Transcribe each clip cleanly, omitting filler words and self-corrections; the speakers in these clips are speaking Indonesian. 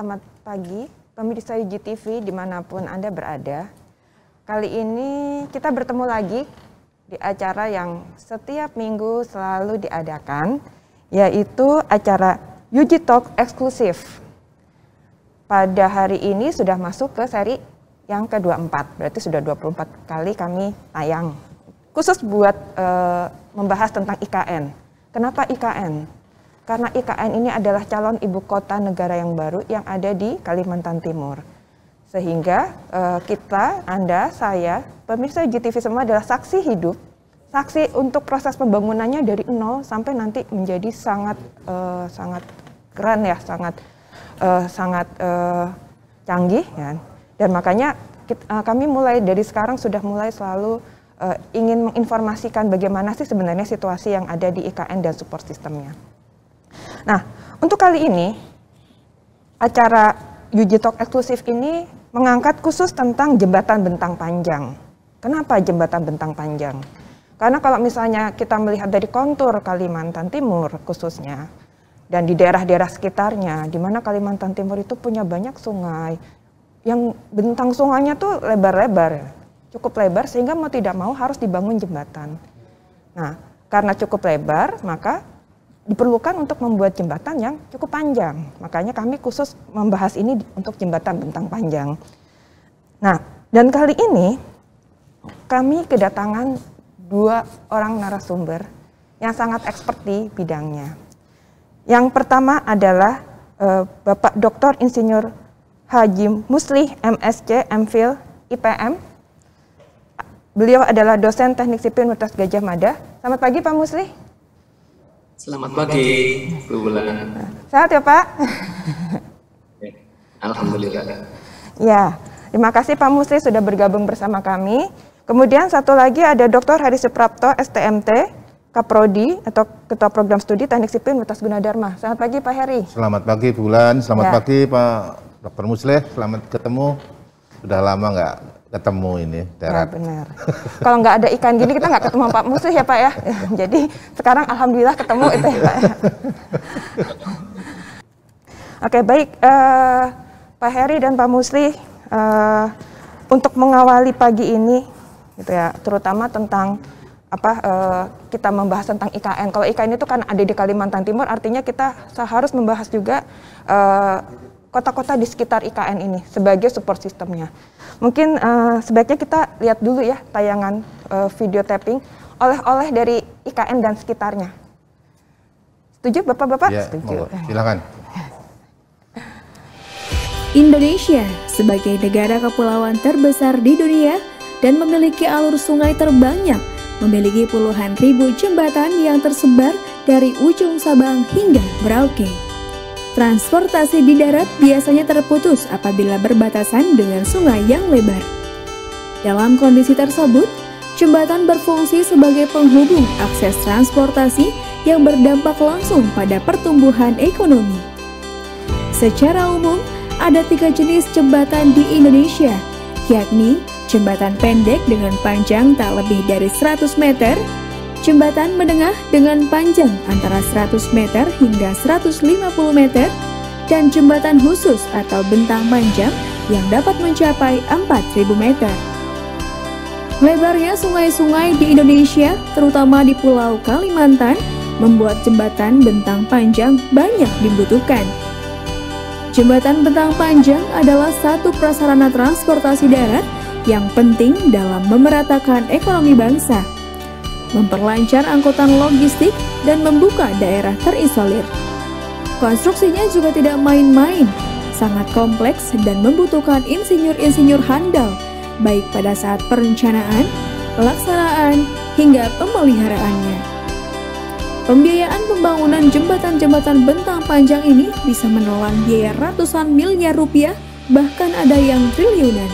Selamat pagi, pemirsa UGTV dimanapun Anda berada. Kali ini kita bertemu lagi di acara yang setiap minggu selalu diadakan, yaitu acara UG Talk eksklusif. Pada hari ini sudah masuk ke seri yang ke-24, berarti sudah 24 kali kami tayang. Khusus buat membahas tentang IKN. Kenapa IKN? Karena IKN ini adalah calon ibu kota negara yang baru yang ada di Kalimantan Timur. Sehingga kita, Anda, saya, pemirsa UGTV semua adalah saksi hidup, saksi untuk proses pembangunannya dari nol sampai nanti menjadi sangat keren ya, sangat canggih ya. Dan makanya kami mulai dari sekarang sudah mulai selalu ingin menginformasikan bagaimana sih sebenarnya situasi yang ada di IKN dan support sistemnya. Nah, untuk kali ini, acara UG Talk eksklusif ini mengangkat khusus tentang jembatan bentang panjang. Kenapa jembatan bentang panjang? Karena kalau misalnya kita melihat dari kontur Kalimantan Timur khususnya, dan di daerah-daerah sekitarnya, di mana Kalimantan Timur itu punya banyak sungai, yang bentang sungainya tuh lebar-lebar, cukup lebar sehingga mau tidak mau harus dibangun jembatan. Nah, karena cukup lebar, maka diperlukan untuk membuat jembatan yang cukup panjang. Makanya kami khusus membahas ini untuk jembatan bentang panjang. Nah, dan kali ini kami kedatangan dua orang narasumber yang sangat expert di bidangnya. Yang pertama adalah Bapak Dr. Insinyur Haji Muslih, MSc, MPhil, IPM. Beliau adalah dosen Teknik Sipil Universitas Gadjah Mada. Selamat pagi Pak Muslih. Selamat pagi, Bu Bulan. Sehat ya Pak? Alhamdulillah. Ya, terima kasih Pak Muslih sudah bergabung bersama kami. Kemudian satu lagi ada Dr. Hari Suprapto, STMT, Kaprodi atau Ketua Program Studi Teknik Sipil Universitas Gunadarma. Selamat pagi Pak Heri. Selamat pagi Bulan, selamat pagi Pak Dr. Muslih, selamat ketemu. Sudah lama nggak ketemu ini, ya, benar. Kalau nggak ada ikan gini kita nggak ketemu Pak Muslih ya Pak ya. Jadi sekarang alhamdulillah ketemu itu ya Pak. Oke baik, Pak Heri dan Pak Muslih, untuk mengawali pagi ini, gitu ya, terutama tentang kita membahas tentang IKN. Kalau IKN itu kan ada di Kalimantan Timur, artinya kita harus membahas juga kota-kota di sekitar IKN ini sebagai support sistemnya. Mungkin sebaiknya kita lihat dulu ya tayangan video tapping oleh-oleh dari IKN dan sekitarnya. Setuju Bapak-Bapak? Ya, setuju. Silakan. Indonesia sebagai negara kepulauan terbesar di dunia dan memiliki alur sungai terbanyak, memiliki puluhan ribu jembatan yang tersebar dari ujung Sabang hingga Merauke. Transportasi di darat biasanya terputus apabila berbatasan dengan sungai yang lebar. Dalam kondisi tersebut, jembatan berfungsi sebagai penghubung akses transportasi yang berdampak langsung pada pertumbuhan ekonomi. Secara umum, ada 3 jenis jembatan di Indonesia, yakni jembatan pendek dengan panjang tak lebih dari 100 meter, jembatan menengah dengan panjang antara 100 meter hingga 150 meter, dan jembatan khusus atau bentang panjang yang dapat mencapai 4.000 meter. Lebarnya sungai-sungai di Indonesia, terutama di Pulau Kalimantan, membuat jembatan bentang panjang banyak dibutuhkan. Jembatan bentang panjang adalah satu prasarana transportasi darat yang penting dalam memeratakan ekonomi bangsa, memperlancar angkutan logistik, dan membuka daerah terisolir. Konstruksinya juga tidak main-main, sangat kompleks dan membutuhkan insinyur-insinyur handal, baik pada saat perencanaan, pelaksanaan, hingga pemeliharaannya. Pembiayaan pembangunan jembatan-jembatan bentang panjang ini bisa menelan biaya ratusan miliar rupiah, bahkan ada yang triliunan.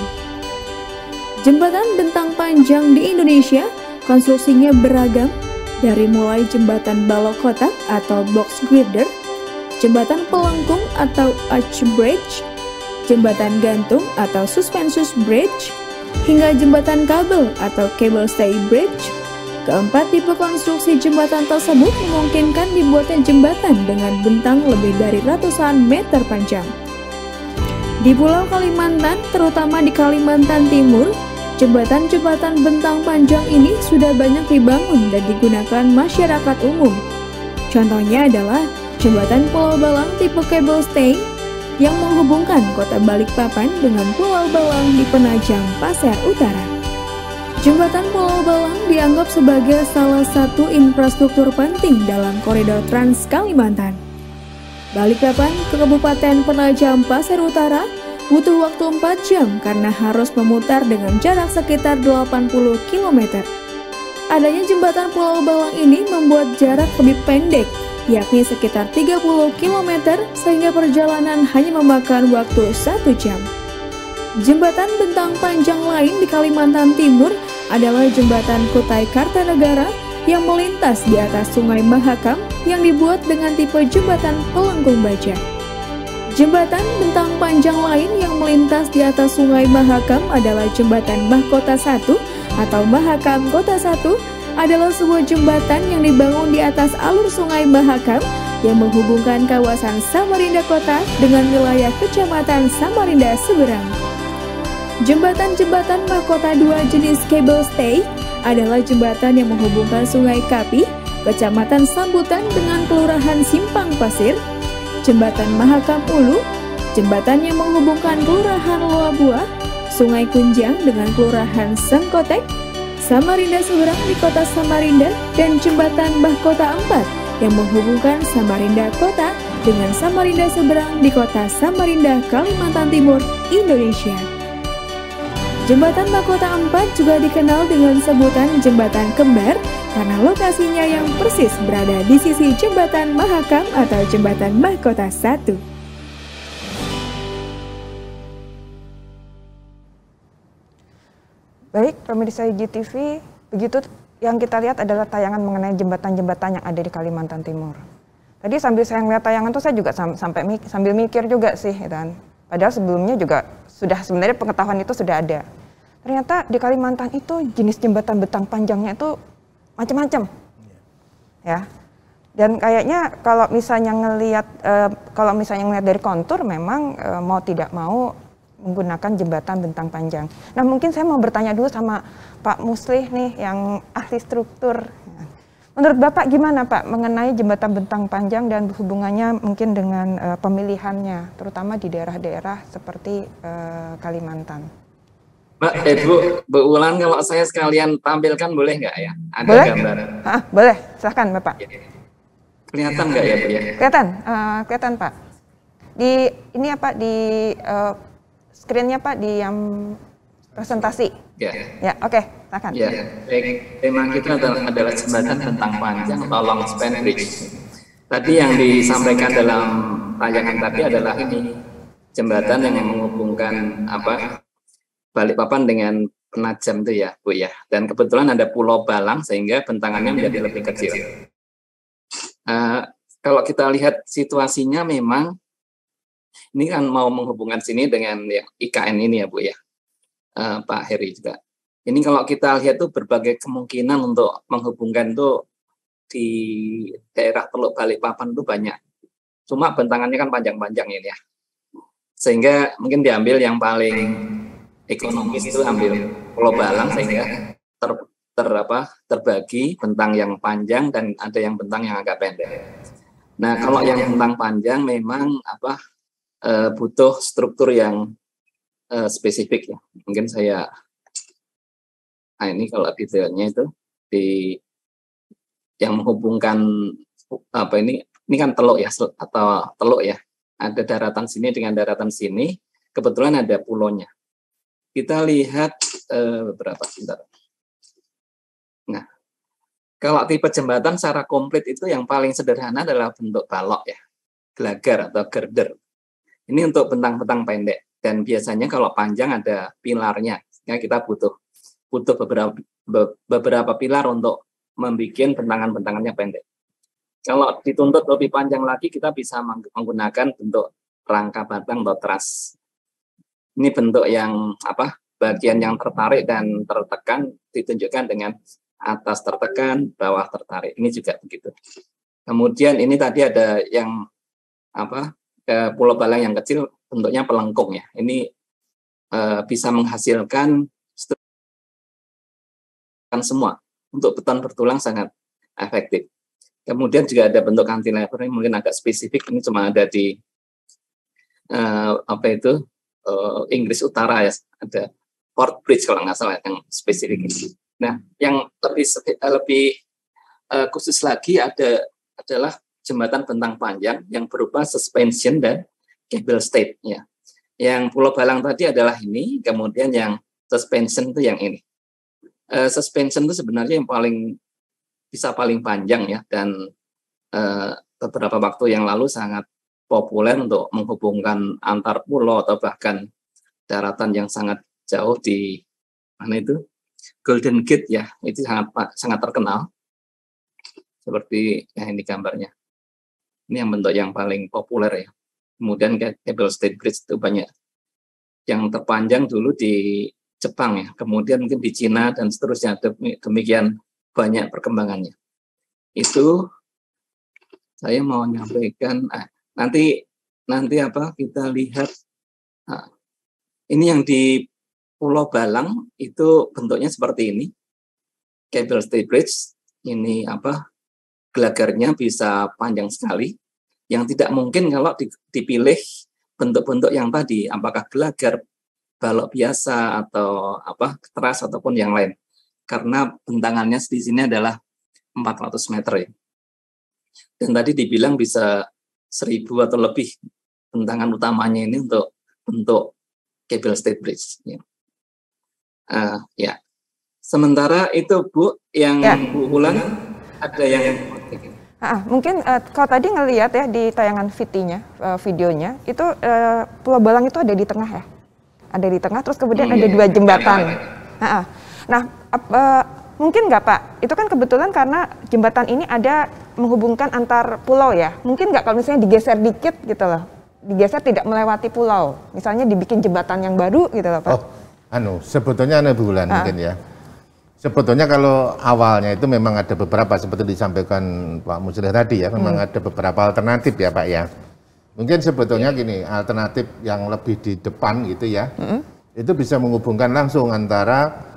Jembatan bentang panjang di Indonesia konstruksinya beragam, dari mulai jembatan balok kotak atau box girder, jembatan pelengkung atau arch bridge, jembatan gantung atau suspensus bridge, hingga jembatan kabel atau cable stay bridge. Keempat tipe konstruksi jembatan tersebut memungkinkan dibuatnya jembatan dengan bentang lebih dari ratusan meter panjang. Di Pulau Kalimantan, terutama di Kalimantan Timur, jembatan-jembatan bentang panjang ini sudah banyak dibangun dan digunakan masyarakat umum. Contohnya adalah jembatan Pulau Balang tipe cable stay yang menghubungkan kota Balikpapan dengan Pulau Balang di Penajam Pasir Utara. Jembatan Pulau Balang dianggap sebagai salah satu infrastruktur penting dalam koridor Trans Kalimantan. Balikpapan ke Kabupaten Penajam Pasir Utara butuh waktu 4 jam karena harus memutar dengan jarak sekitar 80 km. Adanya jembatan Pulau Balang ini membuat jarak lebih pendek, yakni sekitar 30 km, sehingga perjalanan hanya memakan waktu 1 jam. Jembatan bentang panjang lain di Kalimantan Timur adalah jembatan Kutai Kartanegara yang melintas di atas Sungai Mahakam yang dibuat dengan tipe jembatan pelengkung baja. Jembatan bentang panjang lain yang melintas di atas Sungai Mahakam adalah jembatan Mahkota 1 atau Mahakam Kota 1, adalah sebuah jembatan yang dibangun di atas alur Sungai Mahakam yang menghubungkan kawasan Samarinda Kota dengan wilayah Kecamatan Samarinda seberang. Jembatan-jembatan Mahkota 2 jenis cable stay adalah jembatan yang menghubungkan Sungai Kapi, Kecamatan Sambutan dengan Kelurahan Simpang Pasir, Jembatan Mahakam Ulu, jembatan yang menghubungkan Kelurahan Loabua, Sungai Kunjang dengan Kelurahan Sengkotek, Samarinda seberang di Kota Samarinda, dan jembatan Mahkota 4 yang menghubungkan Samarinda Kota dengan Samarinda seberang di Kota Samarinda, Kalimantan Timur, Indonesia. Jembatan Mahkota 4 juga dikenal dengan sebutan Jembatan Kembar karena lokasinya yang persis berada di sisi Jembatan Mahakam atau Jembatan Mahkota 1. Baik, pemirsa IGTV, begitu yang kita lihat adalah tayangan mengenai jembatan-jembatan yang ada di Kalimantan Timur. Tadi sambil saya melihat tayangan itu saya juga sambil mikir juga sih, kan. Padahal sebelumnya juga sudah sebenarnya pengetahuan itu sudah ada. Ternyata di Kalimantan itu jenis jembatan bentang panjangnya itu macam-macam, ya. Dan kayaknya kalau misalnya ngelihat dari kontur, memang mau tidak mau menggunakan jembatan bentang panjang. Nah, mungkin saya mau bertanya dulu sama Pak Muslih nih, yang ahli struktur. Menurut Bapak gimana Pak mengenai jembatan bentang panjang dan hubungannya mungkin dengan pemilihannya, terutama di daerah-daerah seperti Kalimantan? Mbak, Bu Ulan, kalau saya sekalian tampilkan boleh nggak ya? Ada boleh? gambar. Boleh, silahkan Bapak. Kelihatan nggak ya Bu ya? Kelihatan Pak. Di ini apa di screen-nya Pak, di yang presentasi. Ya, oke, silakan. Ya, baik. Tema kita adalah jembatan bentang panjang atau long span bridge. Tadi yang disampaikan dalam tayangan tadi adalah ini jembatan yang menghubungkan Balikpapan dengan Penajam itu ya, Bu ya. Dan kebetulan ada Pulau Balang sehingga bentangannya menjadi lebih kecil. Kalau kita lihat situasinya memang ini kan mau menghubungkan sini dengan IKN ini ya Bu ya, Pak Heri juga. Ini kalau kita lihat tuh berbagai kemungkinan untuk menghubungkan tuh di daerah Teluk Balikpapan itu banyak. Cuma bentangannya kan panjang-panjang ini ya. Sehingga mungkin diambil yang paling ekonomis itu ambil Pulau Balang sehingga terbagi bentang yang panjang dan ada yang bentang yang agak pendek. Nah, kalau yang bentang panjang memang butuh struktur yang spesifik ya. Mungkin saya ini kalau detailnya itu yang menghubungkan ini kan teluk ya, atau teluk ya. Ada daratan sini dengan daratan sini, kebetulan ada pulaunya. Kita lihat beberapa sebentar. Nah, kalau tipe jembatan secara komplit itu yang paling sederhana adalah bentuk balok ya, gelagar atau girder. Ini untuk bentang-bentang pendek, dan biasanya kalau panjang ada pilarnya. Ya, kita butuh beberapa pilar untuk membuat bentangan-bentangannya pendek. Kalau dituntut lebih panjang lagi, kita bisa menggunakan bentuk rangka batang atau truss. Ini bentuk yang bagian yang tertarik dan tertekan ditunjukkan dengan atas tertekan, bawah tertarik. Ini juga begitu. Kemudian ini tadi ada yang Pulau Balang yang kecil bentuknya pelengkung ya. Ini bisa menghasilkan semua. Untuk beton bertulang sangat efektif. Kemudian juga ada bentuk cantilever, ini mungkin agak spesifik, ini cuma ada di Inggris Utara ya, ada Port Bridge kalau nggak salah yang spesifik ini. Nah, yang lebih khusus lagi adalah jembatan bentang panjang yang berupa suspension dan cable stayed ya. Yang Pulau Balang tadi adalah ini, kemudian yang suspension itu yang ini. Suspension itu sebenarnya yang bisa paling panjang ya, dan beberapa waktu yang lalu sangat populer untuk menghubungkan antar pulau atau bahkan daratan yang sangat jauh di mana itu Golden Gate ya, itu sangat terkenal seperti yang ini gambarnya. Ini yang bentuk yang paling populer ya. Kemudian cable stayed bridge itu banyak. Yang terpanjang dulu di Jepang ya, kemudian mungkin di Cina dan seterusnya, demikian banyak perkembangannya. Itu saya mau menyampaikan. Nanti kita lihat. Ini yang di Pulau Balang itu bentuknya seperti ini, cable stayed bridge. Ini gelagarnya bisa panjang sekali. Yang tidak mungkin kalau dipilih bentuk-bentuk yang tadi, apakah gelagar balok biasa atau keras ataupun yang lain, karena bentangannya di sini adalah 400 meter ya. Dan tadi dibilang bisa 1000 atau lebih bentangan utamanya ini untuk bentuk cable stayed bridge ya. Sementara itu Bu, yang Bu Wulan ada yang mungkin kalau tadi ngelihat ya di tayangan videonya itu Pulau Balang itu ada di tengah ya. Ada di tengah, terus kemudian ada 2 jembatan. Nah, mungkin nggak Pak? Itu kan kebetulan karena jembatan ini ada menghubungkan antar pulau ya. Mungkin nggak kalau misalnya digeser dikit gitu loh, digeser tidak melewati pulau. Misalnya dibikin jembatan yang baru gitu loh Pak. Sebetulnya Bu Wulan mungkin ya. Sebetulnya kalau awalnya itu memang ada beberapa seperti disampaikan Pak Muslih tadi ya, memang ada beberapa alternatif ya Pak ya. Mungkin sebetulnya gini, alternatif yang lebih di depan gitu ya, itu bisa menghubungkan langsung antara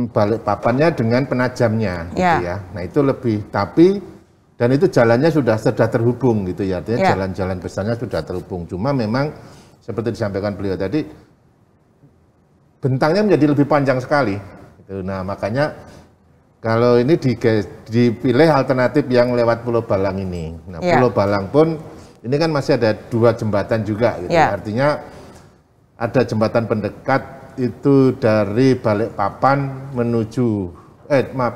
Balikpapannya dengan Penajamnya gitu ya. Nah itu lebih, dan itu jalannya sudah terhubung gitu ya, artinya jalan-jalan besarnya sudah terhubung. Cuma memang seperti disampaikan beliau tadi, bentangnya menjadi lebih panjang sekali. Gitu. Nah makanya kalau ini dipilih alternatif yang lewat Pulau Balang ini. Nah Pulau Balang pun ini kan masih ada 2 jembatan juga gitu. Artinya ada jembatan pendekat itu dari Balikpapan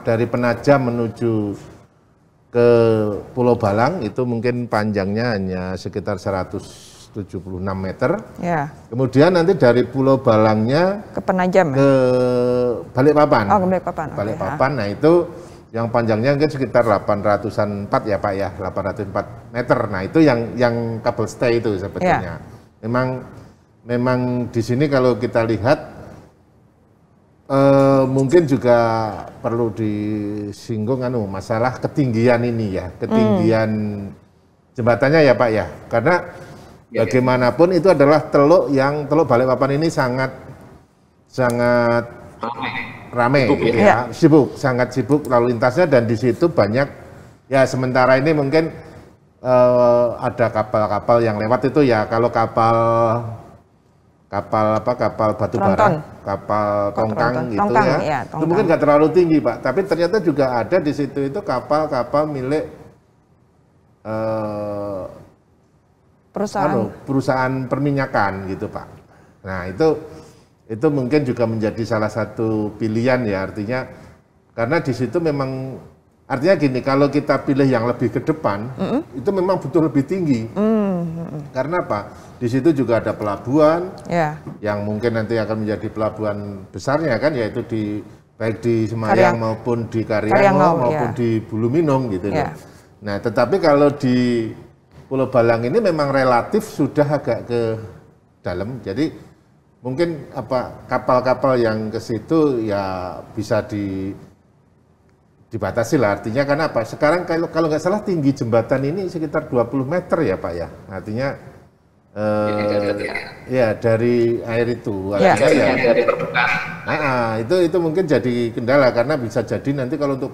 dari Penajam menuju ke Pulau Balang, itu mungkin panjangnya hanya sekitar 176 meter. Kemudian nanti dari Pulau Balangnya ke Penajam ke Balikpapan. Ke Balikpapan. Balikpapan. Nah itu yang panjangnya mungkin sekitar 800-an 4 ya Pak ya, 804 meter. Nah itu yang kabel stay itu sebetulnya. Memang di sini kalau kita lihat mungkin juga perlu disinggung masalah ketinggian ini ya, ketinggian jembatannya ya Pak ya. Karena bagaimanapun itu adalah teluk Balikpapan ini sangat ramai gitu ya, sangat sibuk lalu lintasnya, dan di situ banyak ya. Sementara ini mungkin ada kapal-kapal yang lewat itu ya, kalau kapal batu bara, kapal tongkang gitu ya, itu mungkin nggak terlalu tinggi Pak, tapi ternyata juga ada di situ itu kapal-kapal milik perusahaan perminyakan gitu Pak. Nah itu mungkin juga menjadi salah satu pilihan ya, artinya karena di situ memang artinya gini, kalau kita pilih yang lebih ke depan itu memang butuh lebih tinggi. Karena apa? Di situ juga ada pelabuhan yang mungkin nanti akan menjadi pelabuhan besarnya kan, yaitu baik di Semarang maupun di Karyango maupun di Buluminung gitu loh. Nah tetapi kalau di Pulau Balang ini memang relatif sudah agak ke dalam, jadi mungkin kapal-kapal yang ke situ ya bisa dibatasi lah, artinya karena apa? Sekarang kalau nggak salah tinggi jembatan ini sekitar 20 meter ya Pak ya, artinya ya dari air itu. Ya. Dari permukaan. Itu mungkin jadi kendala karena bisa jadi nanti kalau untuk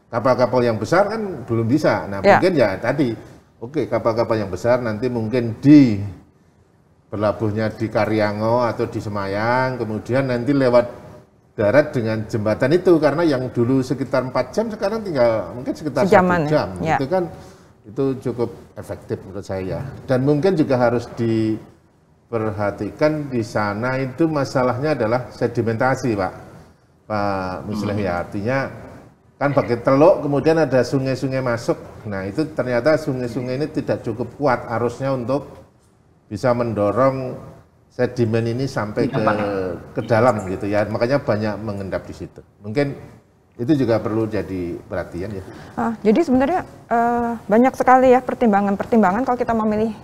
kapal-kapal yang besar kan belum bisa. Nah mungkin ya tadi, kapal-kapal yang besar nanti mungkin berlabuhnya di Karyango atau di Semayang, kemudian nanti lewat darat dengan jembatan itu, karena yang dulu sekitar 4 jam sekarang tinggal mungkin sekitar 1 jam. Ya. Itu kan itu cukup efektif menurut saya. Dan mungkin juga harus diperhatikan di sana itu masalahnya adalah sedimentasi, Pak Musleh ya. Artinya kan pakai teluk kemudian ada sungai-sungai masuk. Nah, itu ternyata sungai-sungai ini tidak cukup kuat arusnya untuk bisa mendorong sedimen ini sampai ke dalam gitu ya. Makanya banyak mengendap di situ. Mungkin itu juga perlu jadi perhatian ya. Jadi sebenarnya banyak sekali ya pertimbangan kalau kita memilih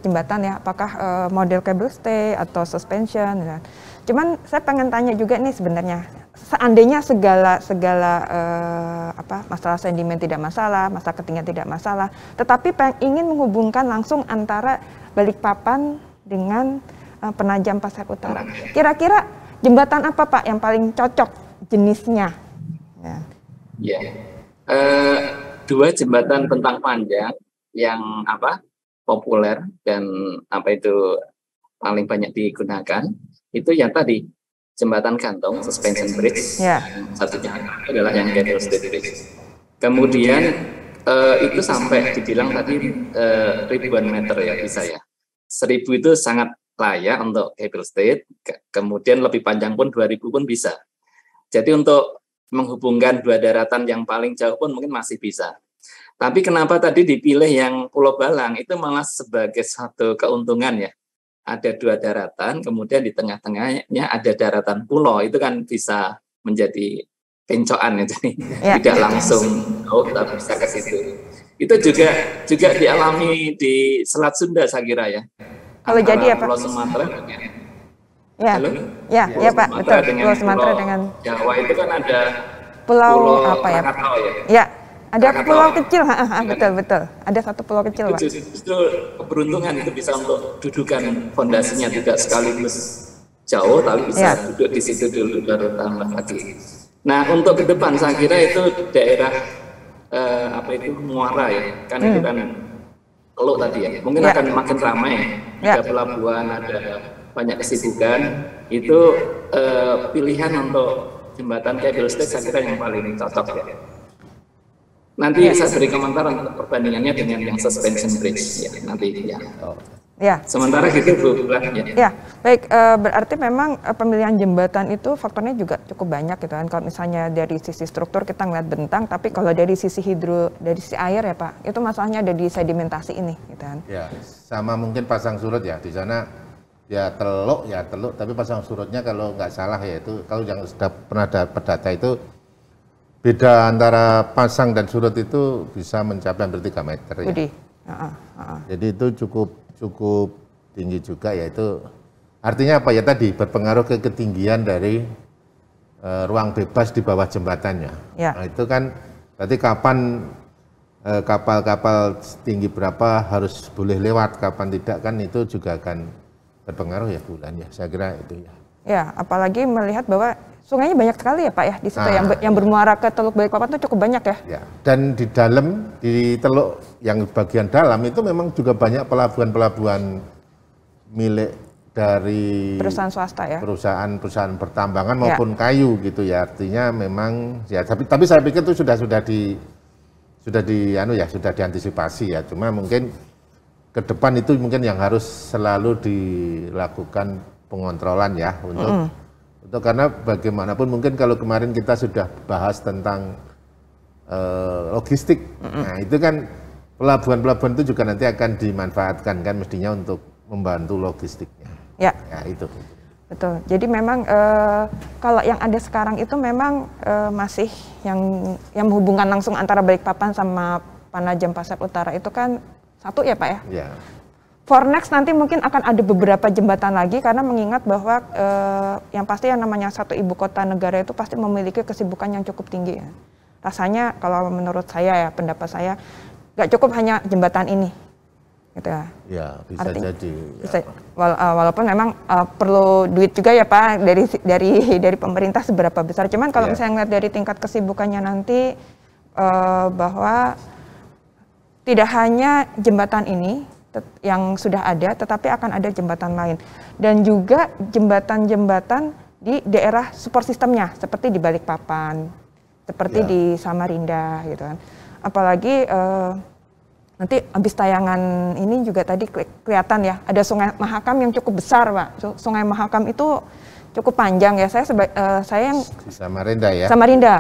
jembatan ya, apakah model cable stay atau suspension. Ya. Cuman saya pengen tanya juga nih sebenarnya, seandainya segala masalah sedimen tidak masalah, masalah ketinggian tidak masalah, tetapi ingin menghubungkan langsung antara Balikpapan dengan Penajam Pasar Utara. Kira-kira jembatan apa Pak yang paling cocok jenisnya? Ya. Dua jembatan bentang panjang yang populer dan itu paling banyak digunakan itu yang tadi jembatan gantung suspension bridge. Satunya adalah yang cable stay bridge. Kemudian itu sampai dibilang tadi ribuan meter ya bisa ya. 1000 itu sangat layak untuk cable stay. Kemudian lebih panjang pun 2000 pun bisa. Jadi untuk menghubungkan dua daratan yang paling jauh pun mungkin masih bisa. Tapi kenapa tadi dipilih yang Pulau Balang itu malah sebagai satu keuntungan ya. Ada dua daratan, kemudian di tengah-tengahnya ada daratan pulau, itu kan bisa menjadi pencoan itu nih. Tidak langsung tapi bisa ke situ. Itu juga dialami di Selat Sunda saya kira ya. Kalau jadi apa? Pulau Sumatera. Ya, halo? Ya Pak, betul. Pulau Sumatera dengan Jawa itu kan ada pulau apa ya? Krakatau ya. Ya, ada pulau kecil, betul. Ada satu pulau kecil, Pak. Justru keberuntungan itu bisa untuk dudukan fondasinya tidak sekaligus jauh, tapi bisa duduk di situ dulu baru tambah lagi. Nah, untuk ke depan saya kira itu daerah Muara ya, kan itu kan Teluk tadi ya. Mungkin akan makin ramai. Ada pelabuhan, ada banyak kesibukan. Itu pilihan untuk jembatan cable stay saya kira yang paling cocok ya. Nanti saya beri komentar untuk perbandingannya dengan yang suspension bridge ya nanti ya. Sementara gitu Bu. Baik, berarti memang pemilihan jembatan itu faktornya juga cukup banyak gitu kan. Kalau misalnya dari sisi struktur kita ngeliat bentang, tapi kalau dari sisi dari sisi air ya Pak, itu masalahnya ada di sedimentasi ini gitu kan. Ya, sama mungkin pasang surut ya di sana ya teluk, tapi pasang surutnya kalau nggak salah ya itu kalau yang sudah pernah dapat data itu beda antara pasang dan surut itu bisa mencapai hampir 3 meter ya. Jadi itu cukup tinggi juga ya, itu artinya apa ya tadi berpengaruh ke ketinggian dari ruang bebas di bawah jembatannya. Nah, itu kan berarti kapan kapal-kapal tinggi berapa harus boleh lewat, kapan tidak kan itu juga akan berpengaruh ya bulan ya, saya kira itu ya. Ya, apalagi melihat bahwa sungainya banyak sekali ya Pak ya di situ yang bermuara ke Teluk Balikpapan itu cukup banyak ya. Dan di dalam di teluk yang bagian dalam itu memang juga banyak pelabuhan-pelabuhan milik dari perusahaan swasta ya. Perusahaan pertambangan maupun kayu gitu ya. Artinya memang ya tapi saya pikir itu sudah diantisipasi ya. Cuma mungkin ke depan itu mungkin yang harus selalu dilakukan pengontrolan ya untuk karena bagaimanapun mungkin kalau kemarin kita sudah bahas tentang logistik, nah itu kan pelabuhan-pelabuhan itu juga nanti akan dimanfaatkan kan mestinya untuk membantu logistiknya. Ya itu. Betul. Jadi memang kalau yang ada sekarang itu memang masih yang menghubungkan langsung antara Balikpapan sama Penajam Pasar Utara itu kan satu ya Pak ya. Ya. For next nanti mungkin akan ada beberapa jembatan lagi karena mengingat bahwa yang pasti yang namanya satu ibu kota negara itu pasti memiliki kesibukan yang cukup tinggi ya. Rasanya kalau menurut saya ya, pendapat saya nggak cukup hanya jembatan ini. gitu ya. Ya, bisa jadi. Bisa, walaupun memang perlu duit juga ya Pak dari pemerintah seberapa besar. Cuman kalau misalnya ngeliat dari tingkat kesibukannya nanti bahwa tidak hanya jembatan ini yang sudah ada, tetapi akan ada jembatan lain dan juga jembatan-jembatan di daerah support sistemnya seperti di Balikpapan, seperti di Samarinda gitu kan. Apalagi nanti habis tayangan ini juga tadi kelihatan ya, ada Sungai Mahakam yang cukup besar, Pak. Sungai Mahakam itu cukup panjang ya. Saya yang Samarinda ya. Samarinda.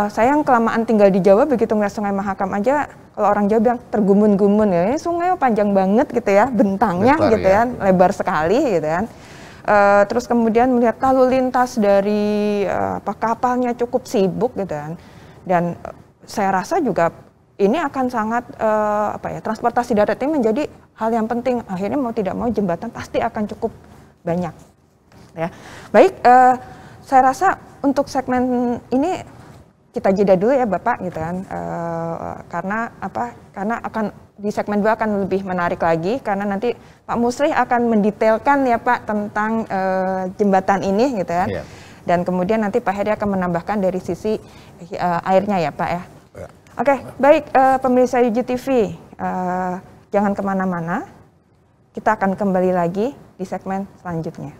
Saya yang kelamaan tinggal di Jawa, begitu ngeliat Sungai Mahakam aja, kalau orang Jawa bilang tergumun-gumun ya. Ini sungai panjang banget gitu ya, bentangnya lebar, gitu ya, lebar sekali gitu kan. Terus kemudian melihat lalu lintas dari kapalnya cukup sibuk gitu kan. Dan saya rasa juga ini akan sangat transportasi darat ini menjadi hal yang penting. Akhirnya mau tidak mau jembatan pasti akan cukup banyak. Ya, baik. Saya rasa untuk segmen ini kita jeda dulu ya Bapak, gitu kan. Karena akan di segmen 2 akan lebih menarik lagi karena nanti Pak Musri akan mendetailkan ya Pak tentang jembatan ini, gitu kan. Dan kemudian nanti Pak Heri akan menambahkan dari sisi airnya ya Pak ya. Oke, baik pemirsa UGTV, jangan kemana-mana, kita akan kembali lagi di segmen selanjutnya.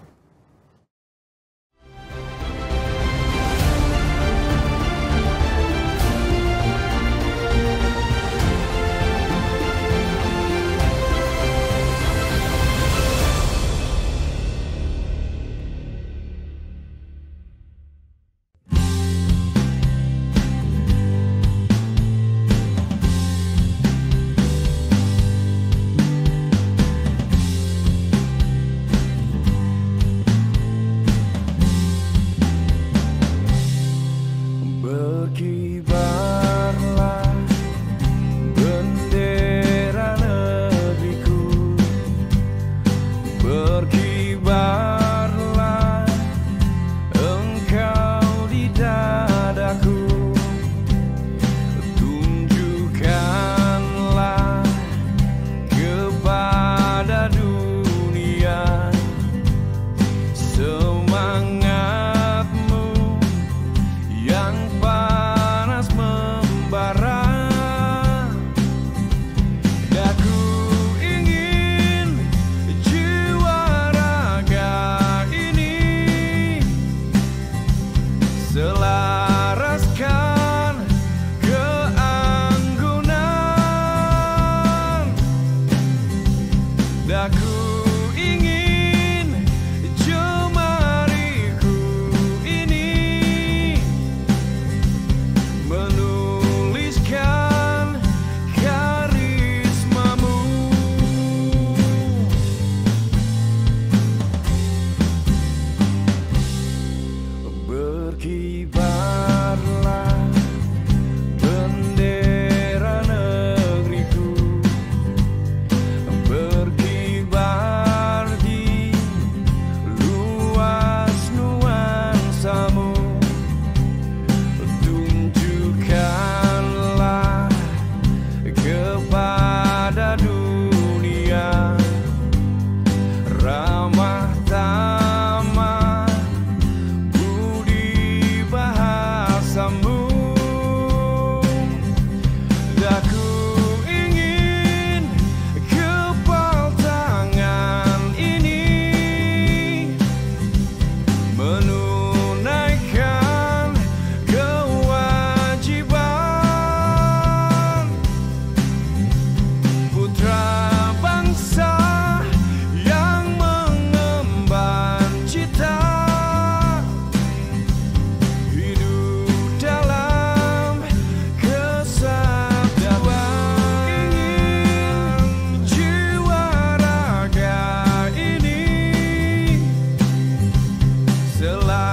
Selalu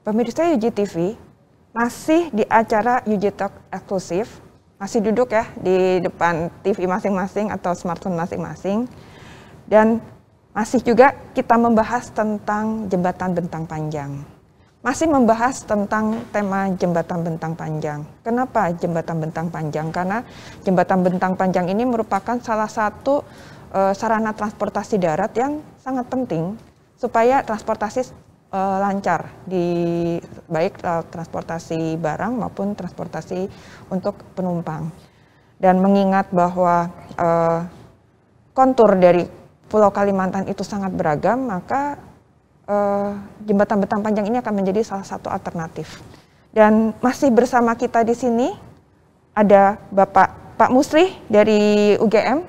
pemirsa UGTV masih di acara UG Talk eksklusif, masih duduk ya di depan TV masing-masing atau smartphone masing-masing, dan masih juga kita membahas tentang jembatan bentang panjang. Masih membahas tentang tema jembatan bentang panjang. Kenapa jembatan bentang panjang? Karena jembatan bentang panjang ini merupakan salah satu sarana transportasi darat yang sangat penting supaya transportasi lancar, baik transportasi barang maupun transportasi untuk penumpang. Dan mengingat bahwa kontur dari Pulau Kalimantan itu sangat beragam, maka jembatan bentang panjang ini akan menjadi salah satu alternatif. Dan masih bersama kita di sini ada Pak Musri dari UGM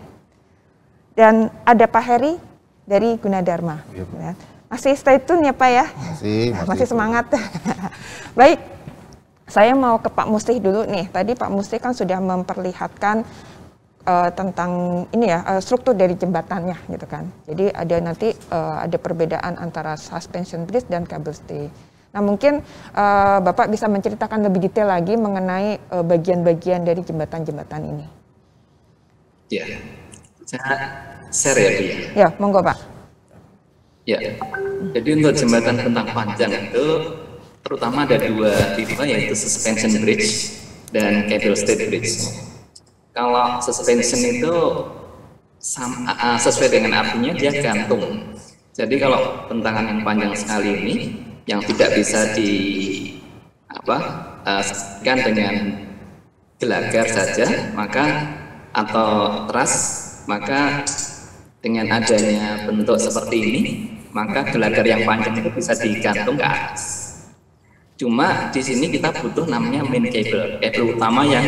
dan ada Pak Heri dari Gunadarma. Yep. Masih stay tune ya Pak ya? Masih semangat. Baik, saya mau ke Pak Musri dulu nih. Tadi Pak Musri kan sudah memperlihatkan tentang ini ya, struktur dari jembatannya gitu kan. Jadi ada nanti ada perbedaan antara suspension bridge dan cable stay. Nah mungkin Bapak bisa menceritakan lebih detail lagi mengenai bagian-bagian dari jembatan-jembatan ini. Ya, saya share ya Bu. Ya, monggo Pak. Ya, jadi untuk jembatan bentang panjang itu terutama ada dua tipe, yaitu suspension bridge dan cable stay bridge. Kalau suspension itu sesuai dengan artinya dia gantung. Jadi kalau bentangan yang panjang sekali ini yang tidak bisa kan dengan gelagar saja, maka atau teras, maka dengan adanya bentuk seperti ini, maka gelagar yang panjang itu bisa digantung ke atas. Cuma di sini kita butuh namanya main cable utama yang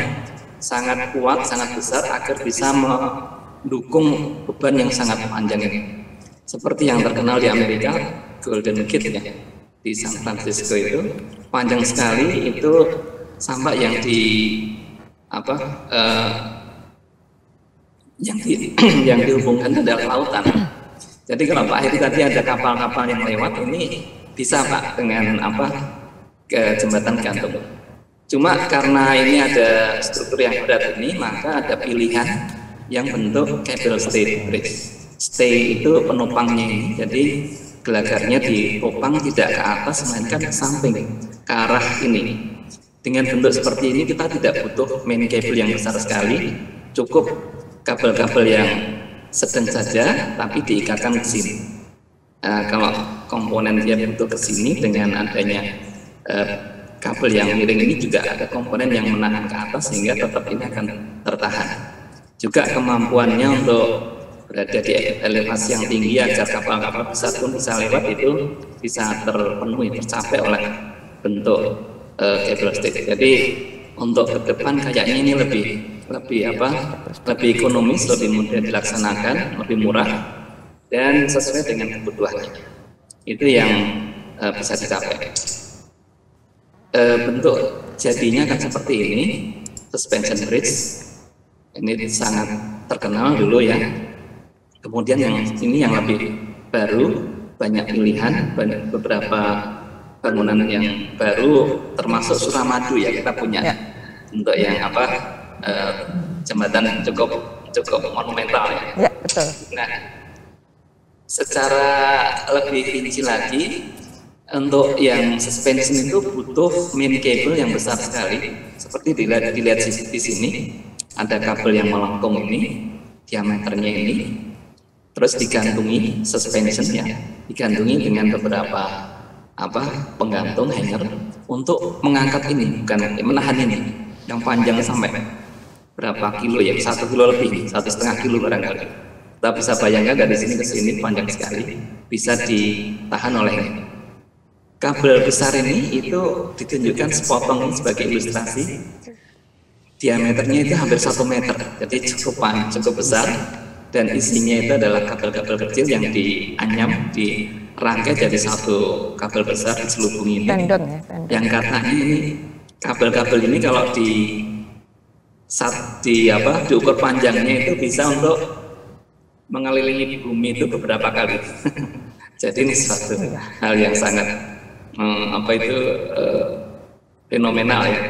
sangat kuat, sangat besar agar bisa mendukung beban yang sangat panjang ini. Seperti yang terkenal di Amerika, Golden Gate ya, di San Francisco itu panjang sekali, itu sampai yang yang dihubungkan adalah lautan. Jadi kalau Pak Heri tadi ada kapal-kapal yang lewat, ini bisa Pak dengan ke jembatan gantung. Cuma karena ini ada struktur yang berat ini, maka ada pilihan yang bentuk cable stay bridge. Stay itu penopangnya ini, jadi gelagarnya ditopang tidak ke atas, melainkan ke samping, ke arah ini. Dengan bentuk seperti ini kita tidak butuh main cable yang besar sekali, cukup kabel-kabel yang sedang saja, tapi diikatkan ke sini. Kalau komponen dia bentuk ke sini dengan adanya kabel yang miring ini juga ada komponen yang menahan ke atas sehingga tetap ini akan tertahan. Juga kemampuannya untuk berada di elevasi yang tinggi agar kapal-kapal besar pun bisa lewat itu bisa terpenuhi, tercapai oleh bentuk cable stay. Jadi untuk ke depan kayaknya ini lebih ekonomis, lebih mudah dilaksanakan, lebih murah dan sesuai dengan kebutuhannya. Itu yang bisa dicapai. Bentuk jadinya kan seperti ini, suspension bridge ini sangat terkenal dulu ya. Kemudian yang ini yang lebih baru, banyak pilihan, beberapa bangunan yang baru termasuk Suramadu ya, kita punya untuk yang jembatan cukup monumental ya. Ya betul. Nah, secara lebih rinci lagi, untuk yang suspension itu butuh main cable yang besar sekali. Seperti dilihat di sini, ada kabel yang melengkung ini, diameternya ini, terus digantungi suspensionnya, digantungi dengan beberapa penggantung hanger untuk mengangkat ini, bukan menahan ini, yang panjang sampai berapa kilo ya, 1 kilo lebih, 1,5 kilo barangkali. Kita bisa bayangkan dari sini ke sini panjang sekali, bisa ditahan oleh ini. Kabel besar ini itu ditunjukkan sepotong sebagai ilustrasi. Diameternya itu hampir 1 meter, jadi cukup besar. Dan isinya itu adalah kabel-kabel kecil yang dianyam, dirangkai jadi satu kabel besar diselubungi ini. Tendon ya. Yang katanya ini kabel-kabel ini kalau diukur panjangnya itu bisa untuk mengelilingi bumi itu beberapa kali. Jadi ini suatu hal yang sangat apa itu fenomenal ya.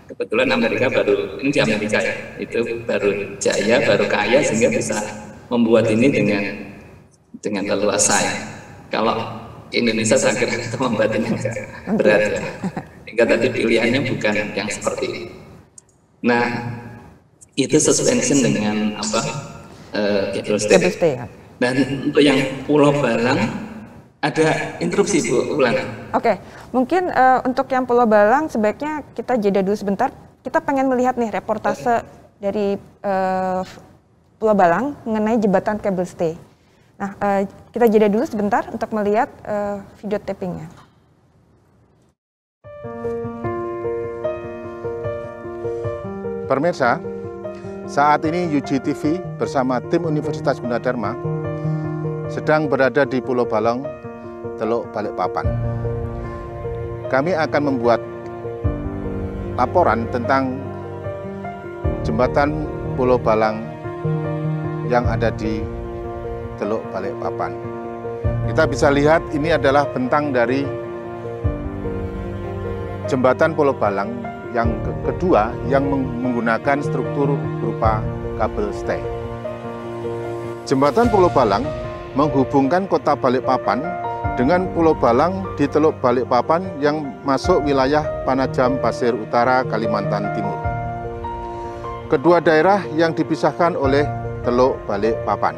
Kebetulan Amerika baru, ini di Amerika ya, itu baru jaya, baru kaya sehingga bisa membuat ini dengan leluasa ya. Kalau Indonesia saya kira itu membuat ini agak berat ya. Sehingga tadi pilihannya bukan yang seperti ini. Nah, itu suspension dengan apa? Cable stay. Dan untuk yang Pulau Balang ada interupsi Bu Ulan. Oke, mungkin untuk yang Pulau Balang sebaiknya kita jeda dulu sebentar. Kita pengen melihat nih reportase dari Pulau Balang mengenai jembatan cable stay. Nah, kita jeda dulu sebentar untuk melihat video tapingnya. Pemirsa, saat ini UGTV bersama tim Universitas Gunadarma sedang berada di Pulau Balang, Teluk Balikpapan. Kami akan membuat laporan tentang jembatan Pulau Balang yang ada di Teluk Balikpapan. Kita bisa lihat ini adalah bentang dari jembatan Pulau Balang yang kedua yang menggunakan struktur berupa kabel stay. Jembatan Pulau Balang menghubungkan kota Balikpapan dengan Pulau Balang di Teluk Balikpapan yang masuk wilayah Panajam Pasir Utara, Kalimantan Timur. Kedua daerah yang dipisahkan oleh Teluk Balikpapan.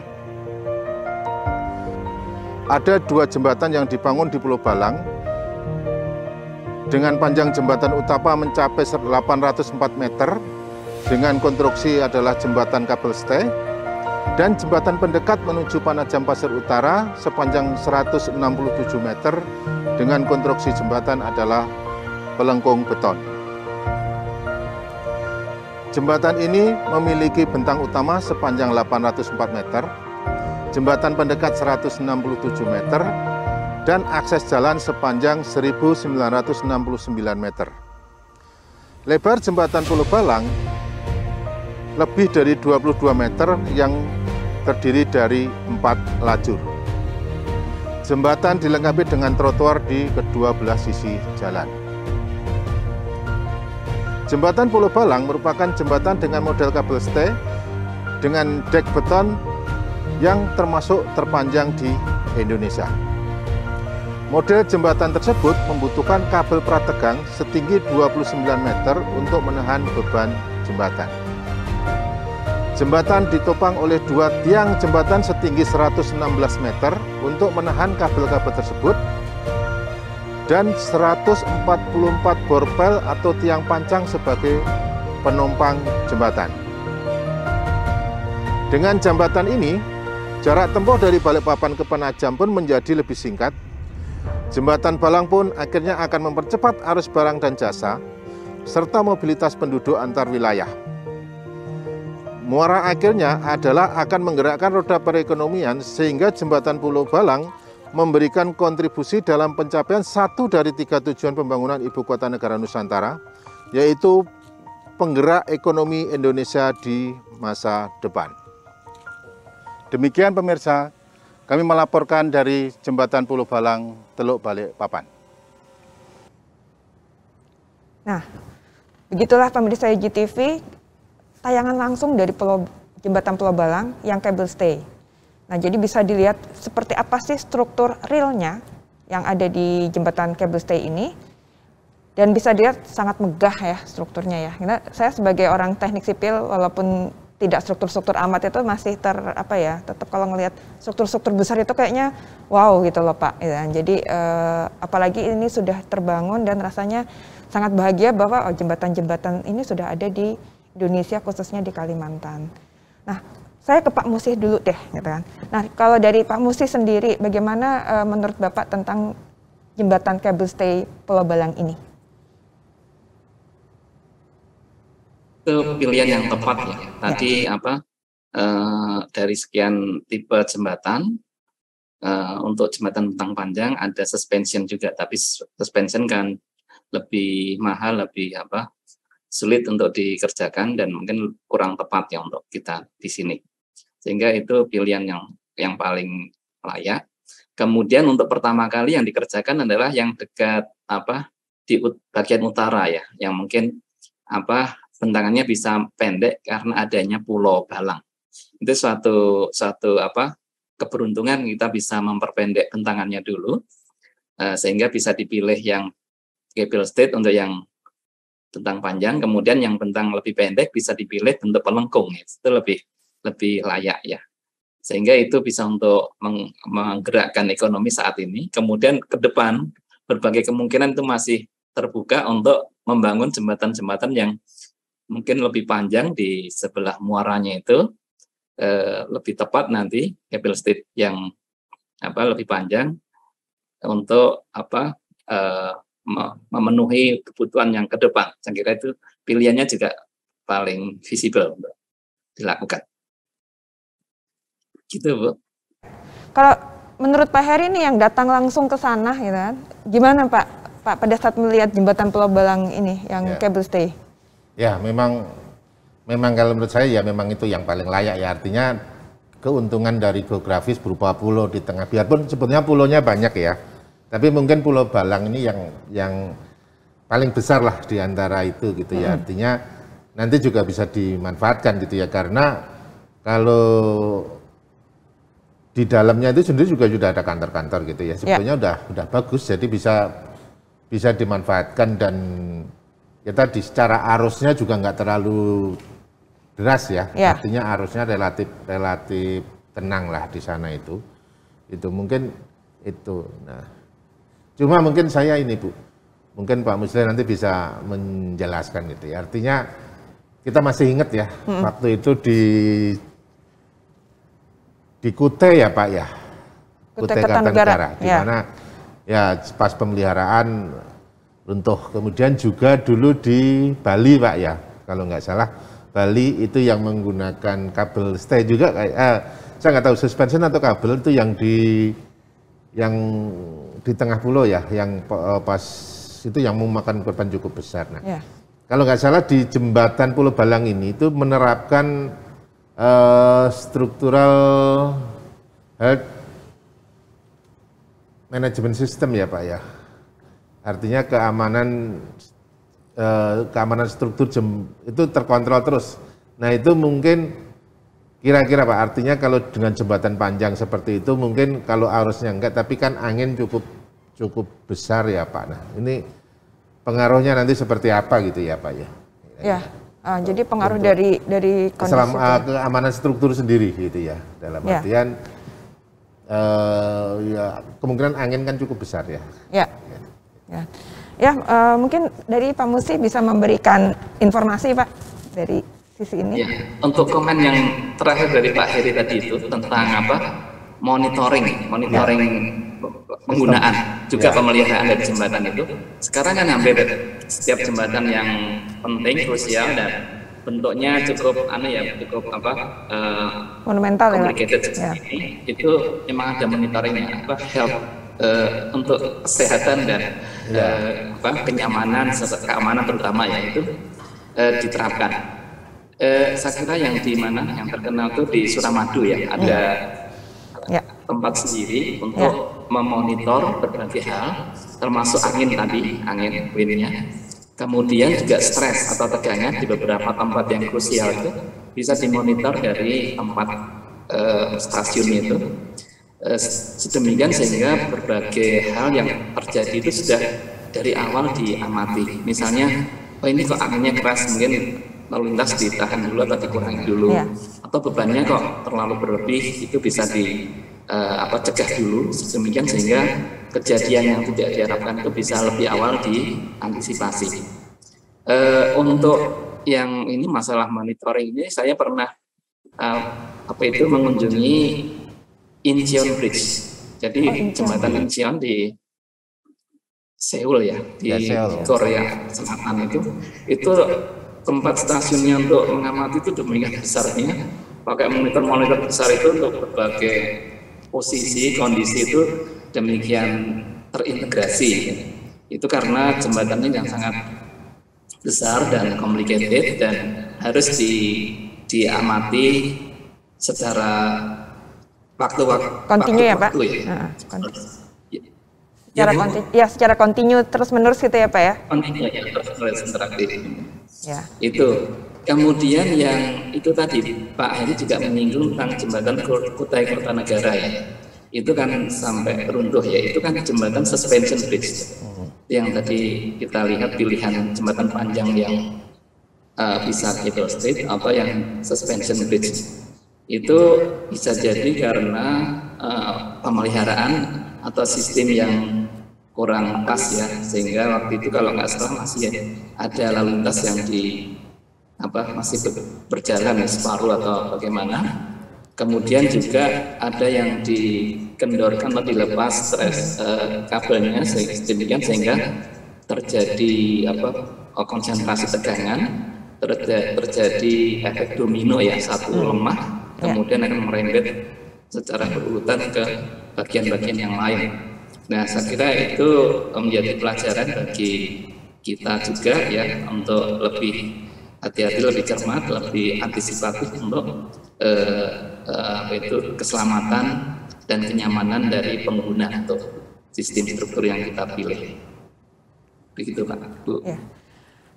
Ada dua jembatan yang dibangun di Pulau Balang dengan panjang jembatan utama mencapai 804 meter dengan konstruksi adalah jembatan kabel stay dan jembatan pendekat menuju Panajam Pasir Utara sepanjang 167 meter dengan konstruksi jembatan adalah pelengkung beton. Jembatan ini memiliki bentang utama sepanjang 804 meter, jembatan pendekat 167 meter, dan akses jalan sepanjang 1969 meter. Lebar jembatan Pulau Balang lebih dari 22 meter yang terdiri dari 4 lajur. Jembatan dilengkapi dengan trotoar di kedua belah sisi jalan. Jembatan Pulau Balang merupakan jembatan dengan model kabel stay dengan dek beton yang termasuk terpanjang di Indonesia. Model jembatan tersebut membutuhkan kabel prategang setinggi 29 meter untuk menahan beban jembatan. Jembatan ditopang oleh dua tiang jembatan setinggi 116 meter untuk menahan kabel-kabel tersebut dan 144 borpel atau tiang pancang sebagai penopang jembatan. Dengan jembatan ini, jarak tempuh dari Balikpapan ke Panajam pun menjadi lebih singkat. Jembatan Balang pun akhirnya akan mempercepat arus barang dan jasa, serta mobilitas penduduk antar wilayah. Muara akhirnya adalah akan menggerakkan roda perekonomian sehingga jembatan Pulau Balang memberikan kontribusi dalam pencapaian satu dari 3 tujuan pembangunan Ibu Kota Negara Nusantara, yaitu penggerak ekonomi Indonesia di masa depan. Demikian pemirsa, kami melaporkan dari Jembatan Pulau Balang, Teluk Balikpapan. Nah, begitulah pemirsa UGTV, tayangan langsung dari Jembatan Pulau Balang yang kabel stay. Nah, jadi bisa dilihat seperti apa sih struktur realnya yang ada di jembatan kabel stay ini. Dan bisa dilihat sangat megah ya strukturnya ya. Karena saya sebagai orang teknik sipil, walaupun tidak struktur-struktur amat itu masih tetap kalau ngelihat struktur-struktur besar itu kayaknya wow gitu loh Pak. Jadi apalagi ini sudah terbangun dan rasanya sangat bahagia bahwa jembatan-jembatan ini sudah ada di Indonesia khususnya di Kalimantan. Nah, saya ke Pak Musih dulu deh, gitu kan. Nah, kalau dari Pak Musih sendiri, bagaimana menurut Bapak tentang jembatan kabel stay Pulau Balang ini? Itu pilihan yang tepat ya. Tadi dari sekian tipe jembatan untuk jembatan bentang panjang ada suspension juga, tapi suspension kan lebih mahal, lebih sulit untuk dikerjakan dan mungkin kurang tepat ya untuk kita di sini. Sehingga itu pilihan yang paling layak. Kemudian untuk pertama kali yang dikerjakan adalah yang dekat di bagian utara ya, yang mungkin bentangannya bisa pendek karena adanya Pulau Balang. Itu suatu keberuntungan kita bisa memperpendek bentangannya dulu, sehingga bisa dipilih yang cable stayed untuk yang bentang panjang, kemudian yang bentang lebih pendek bisa dipilih bentuk pelengkung, ya. Itu lebih layak ya, sehingga itu bisa untuk menggerakkan ekonomi saat ini. Kemudian ke depan berbagai kemungkinan itu masih terbuka untuk membangun jembatan-jembatan yang mungkin lebih panjang di sebelah muaranya itu, lebih tepat nanti cable stayed yang lebih panjang untuk memenuhi kebutuhan yang ke depan. Saya kira itu pilihannya juga paling visible untuk dilakukan. Gitu, Bu. Kalau menurut Pak Heri nih yang datang langsung ke sana, gitu kan, gimana Pak pada saat melihat jembatan Pulau Balang ini yang cable stay? Ya, memang kalau menurut saya ya memang itu yang paling layak ya, artinya keuntungan dari geografis berupa pulau di tengah, biarpun sebetulnya pulaunya banyak ya, tapi mungkin Pulau Balang ini yang paling besar lah di antara itu gitu ya, artinya nanti juga bisa dimanfaatkan gitu ya, karena kalau di dalamnya itu sendiri juga sudah ada kantor-kantor gitu ya, sebetulnya udah bagus, jadi bisa dimanfaatkan, dan ya tadi secara arusnya juga nggak terlalu deras ya, artinya arusnya relatif tenang lah di sana itu mungkin itu. Nah, cuma mungkin saya ini Bu, mungkin Pak Musli nanti bisa menjelaskan gitu ya, artinya kita masih ingat ya waktu itu di Kute ya Pak ya, Kute Kartanegara, di mana ya pas pemeliharaan runtuh. Kemudian juga dulu di Bali Pak ya, kalau nggak salah Bali itu yang menggunakan kabel stay juga, saya nggak tahu suspension atau kabel itu yang di tengah pulau ya, yang pas itu yang memakan korban cukup besar. Nah, kalau nggak salah di jembatan Pulau Balang ini itu menerapkan struktural health management system ya Pak ya, artinya keamanan struktur itu terkontrol terus. Nah itu mungkin kira-kira Pak, artinya kalau dengan jembatan panjang seperti itu mungkin kalau arusnya enggak, tapi kan angin cukup besar ya Pak. Nah ini pengaruhnya nanti seperti apa gitu ya Pak ya? Ya, jadi pengaruh dari kondisi keamanan struktur sendiri gitu ya, dalam artian ya kemungkinan angin kan cukup besar ya. Mungkin dari Pak Musi bisa memberikan informasi Pak dari sisi ini. Ya, untuk komen yang terakhir dari Pak Heri tadi itu tentang monitoring penggunaan juga pemeliharaan dari jembatan itu. Sekarang kan hampir setiap jembatan yang penting, krusial dan bentuknya cukup monumental complicated ini, itu memang ada monitoringnya health untuk kesehatan dan kenyamanan serta keamanan terutama ya itu diterapkan. Saya kira yang di mana yang terkenal itu di Suramadu ya, ada tempat sendiri untuk memonitor berbagai hal, termasuk angin tadi, angin windnya. Kemudian juga stres atau tegangan di beberapa tempat yang krusial itu bisa dimonitor dari tempat stasiun itu. Sedemikian sehingga berbagai hal yang terjadi itu sudah dari awal diamati. Misalnya, ini kok anginnya keras, mungkin lalu lintas ditahan dulu atau dikurangi dulu, atau bebannya kok terlalu berlebih, itu bisa cegah dulu. Sedemikian sehingga kejadian yang tidak diharapkan itu bisa lebih awal diantisipasi. Untuk yang ini masalah monitoring ini, saya pernah mengunjungi Incheon Bridge. Jadi jembatan Incheon di Seoul ya, di Korea Selatan itu tempat stasiunnya untuk mengamati itu demikian besarnya, pakai monitor besar itu untuk berbagai posisi kondisi itu demikian terintegrasi. Itu karena jembatan ini yang sangat besar dan complicated dan harus diamati secara Waktu Kontinu ya Pak? Ya. Secara kontinu terus menerus gitu ya Pak ya? Kontinu ya, terus menerus interaktif. Ya. Itu. Kemudian yang itu tadi Pak Heri juga menyinggung tentang jembatan Kutai Kartanegara ya. Itu kan sampai runtuh ya. Itu kan jembatan suspension bridge. Yang tadi kita lihat pilihan jembatan panjang yang bisa cable stayed atau yang suspension bridge. Itu bisa jadi karena pemeliharaan atau sistem yang kurang pas ya, sehingga waktu itu kalau nggak salah masih ada lalu lintas yang masih berjalan ya, separuh atau bagaimana. Kemudian juga ada yang dikendorkan atau dilepas kabelnya sedemikian sehingga terjadi konsentrasi tegangan, terjadi efek domino ya, satu lemah kemudian akan merembet secara berurutan ke bagian-bagian yang lain. Nah, saya kira itu menjadi pelajaran bagi kita juga ya, untuk lebih hati-hati, lebih cermat, lebih antisipatif untuk keselamatan dan kenyamanan dari pengguna untuk sistem struktur yang kita pilih. Begitu Pak, Bu. Ya.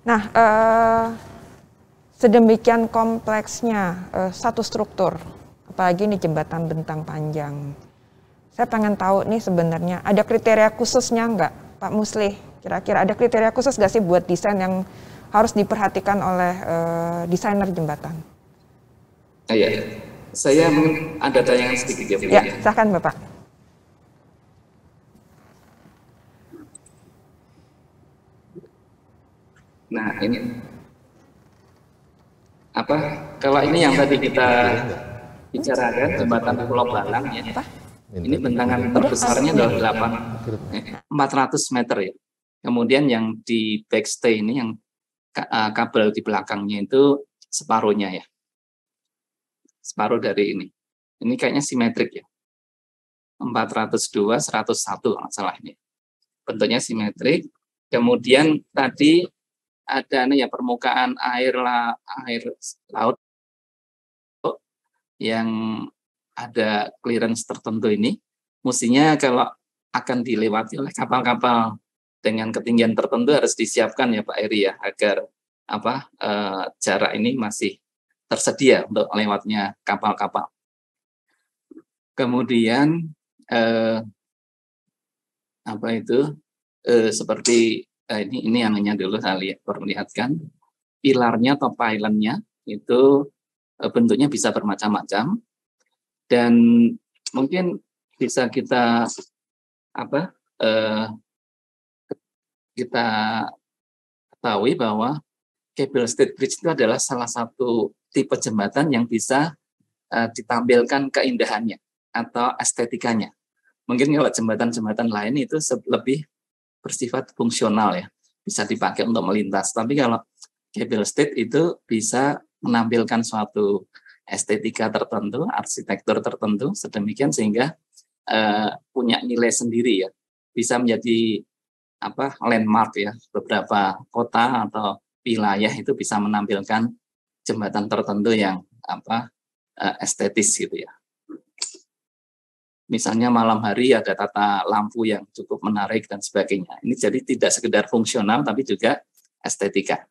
Nah, sedemikian kompleksnya satu struktur, apalagi ini jembatan bentang panjang. Saya pengen tahu nih sebenarnya ada kriteria khususnya nggak, Pak Muslih? Kira-kira ada kriteria khusus nggak sih buat desain yang harus diperhatikan oleh desainer jembatan? Ya, saya mungkin ada tayangan sedikit ya Bu. Ya, silakan Bapak. Nah, ini kalau ini yang tadi kita bicarakan jembatan Pulau Balang ya. Ini bentangan terbesarnya adalah 400 meter ya. Kemudian yang di backstay ini yang kabel di belakangnya itu separuhnya ya. Separuh dari ini. Ini kayaknya simetrik ya. 402, 101 masalah ini. Bentuknya simetrik. Kemudian tadi ada nih ya, permukaan air laut yang ada clearance tertentu ini, mestinya kalau akan dilewati oleh kapal-kapal dengan ketinggian tertentu harus disiapkan ya Pak Heri ya, agar jarak ini masih tersedia untuk lewatnya kapal-kapal. Kemudian seperti ini anunya dulu saya perlihatkan, pilarnya atau pylonnya itu bentuknya bisa bermacam-macam. Dan mungkin bisa kita kita ketahui bahwa cable stayed bridge itu adalah salah satu tipe jembatan yang bisa ditampilkan keindahannya atau estetikanya. Mungkin kalau jembatan-jembatan lain itu lebih bersifat fungsional ya, bisa dipakai untuk melintas. Tapi kalau cable stayed itu bisa menampilkan suatu estetika tertentu, arsitektur tertentu, sedemikian sehingga punya nilai sendiri ya, bisa menjadi landmark ya, beberapa kota atau wilayah itu bisa menampilkan jembatan tertentu yang estetis gitu ya. Misalnya malam hari ada tata lampu yang cukup menarik dan sebagainya. Ini jadi tidak sekedar fungsional tapi juga estetika.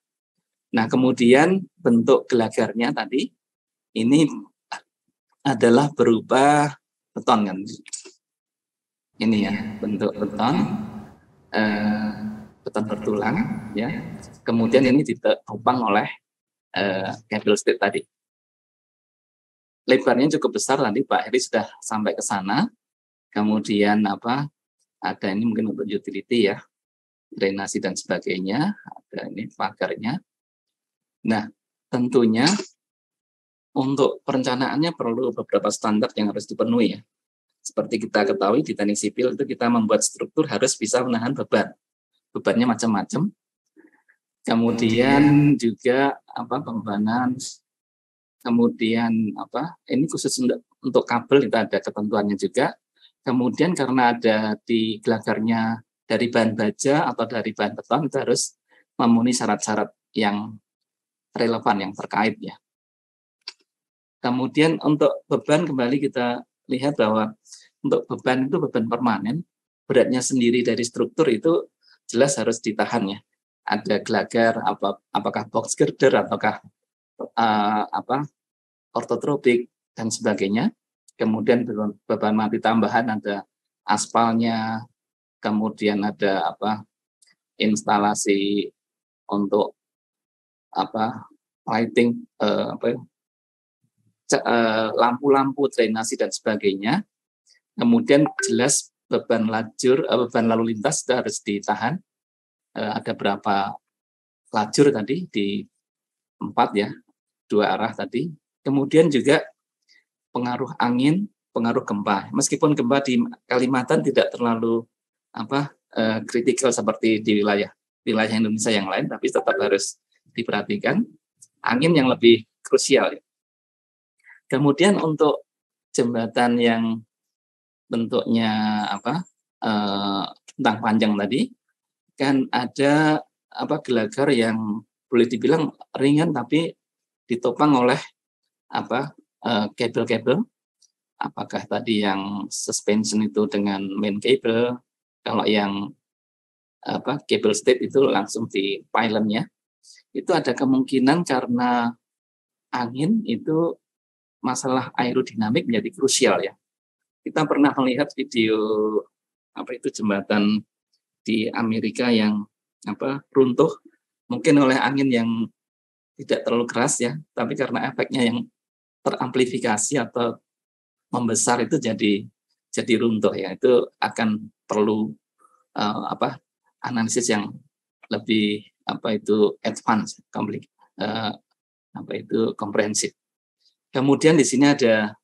Nah, kemudian bentuk gelagarnya tadi ini adalah berupa beton kan. Ini ya, bentuk beton, beton bertulang ya. Kemudian ini ditopang oleh cable stayed tadi. Lebarnya cukup besar, tadi Pak Heri sudah sampai ke sana. Kemudian ada ini mungkin untuk utility ya, drainasi dan sebagainya. Ada ini pagarnya. Nah, tentunya untuk perencanaannya perlu beberapa standar yang harus dipenuhi ya. Seperti kita ketahui di teknik sipil itu kita membuat struktur harus bisa menahan beban. Bebannya macam-macam. Kemudian juga pembebanan. Kemudian ini khusus untuk kabel itu ada ketentuannya juga. Kemudian karena ada di gelagarnya dari bahan baja atau dari bahan beton itu harus memenuhi syarat-syarat yang relevan yang terkait ya. Kemudian untuk beban kembali kita lihat bahwa untuk beban itu beban permanen, beratnya sendiri dari struktur itu jelas harus ditahan ya. Ada gelagar, apakah box girder, ataukah ortotropik dan sebagainya. Kemudian beban mati tambahan ada aspalnya, kemudian ada instalasi untuk lighting, lampu-lampu, drainasi dan sebagainya. Kemudian jelas beban lalu lintas itu harus ditahan. Ada berapa lajur tadi di 4 ya, 2 arah tadi. Kemudian juga pengaruh angin, pengaruh gempa. Meskipun gempa di Kalimantan tidak terlalu kritikal seperti di wilayah Indonesia yang lain, tapi tetap harus diperhatikan. Angin yang lebih krusial. Kemudian untuk jembatan yang bentuknya bentang panjang tadi, kan ada gelagar yang boleh dibilang ringan tapi ditopang oleh kabel-kabel. Apakah tadi yang suspension itu dengan main cable, kalau yang cable stayed itu langsung di pylonnya. Itu ada kemungkinan karena angin itu masalah aerodinamik menjadi krusial ya. Kita pernah melihat video jembatan di Amerika yang runtuh mungkin oleh angin yang tidak terlalu keras ya, tapi karena efeknya yang teramplifikasi atau membesar itu jadi runtuh ya. Itu akan perlu analisis yang lebih advance, komprehensif. Kemudian di sini ada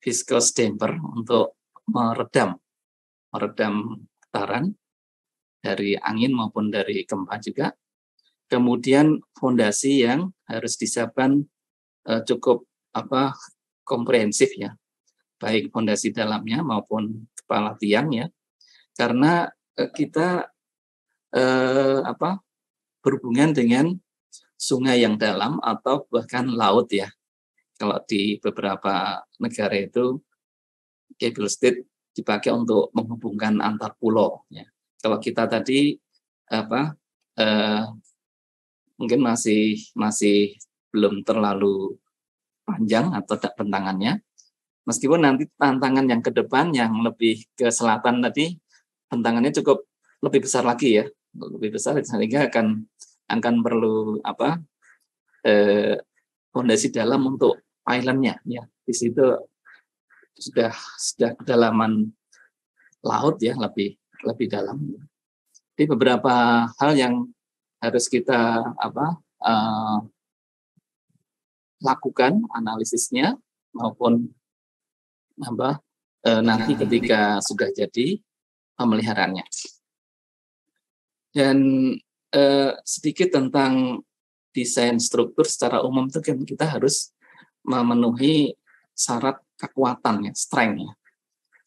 viscous damper untuk meredam getaran dari angin maupun dari gempa juga. Kemudian fondasi yang harus disiapkan cukup komprehensif ya, baik fondasi dalamnya maupun kepala tiang ya, karena kita berhubungan dengan sungai yang dalam atau bahkan laut ya. Kalau di beberapa negara itu cable stayed dipakai untuk menghubungkan antar pulau ya. Kalau kita tadi mungkin masih belum terlalu panjang atau bentangannya. Meskipun nanti tantangan yang ke depan yang lebih ke selatan tadi bentangannya cukup lebih besar lagi ya, lebih besar sehingga akan perlu fondasi dalam untuk pylonnya ya. Di situ sudah kedalaman laut ya, lebih dalam. Jadi beberapa hal yang harus kita lakukan analisisnya maupun nanti ketika sudah jadi pemeliharaannya. Dan sedikit tentang desain struktur secara umum itu kan kita harus memenuhi syarat kekuatan ya, strength ya.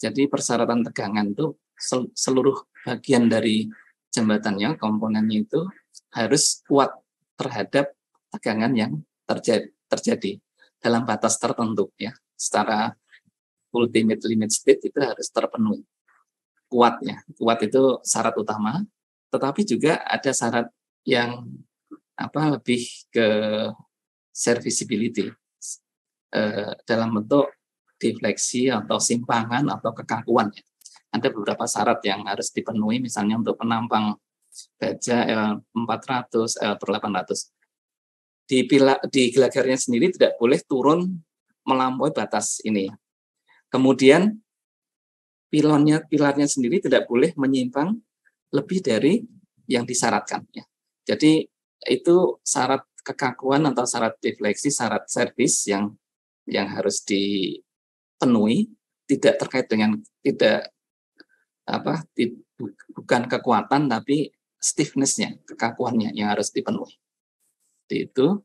Jadi persyaratan tegangan itu seluruh bagian dari jembatannya, komponennya itu harus kuat terhadap tegangan yang terjadi dalam batas tertentu ya. Secara ultimate limit state itu harus terpenuhi. Kuat ya, kuat itu syarat utama, tetapi juga ada syarat yang lebih ke serviceability dalam bentuk defleksi atau simpangan atau kekakuan ya. Ada beberapa syarat yang harus dipenuhi, misalnya untuk penampang baja L400, L800. Di gelagarnya sendiri tidak boleh turun melampaui batas ini. Kemudian pilarnya sendiri tidak boleh menyimpang lebih dari yang disyaratkan ya. Jadi itu syarat kekakuan atau syarat defleksi, syarat servis yang harus dipenuhi, tidak terkait dengan bukan kekuatan tapi stiffness-nya, kekakuannya yang harus dipenuhi. Itu.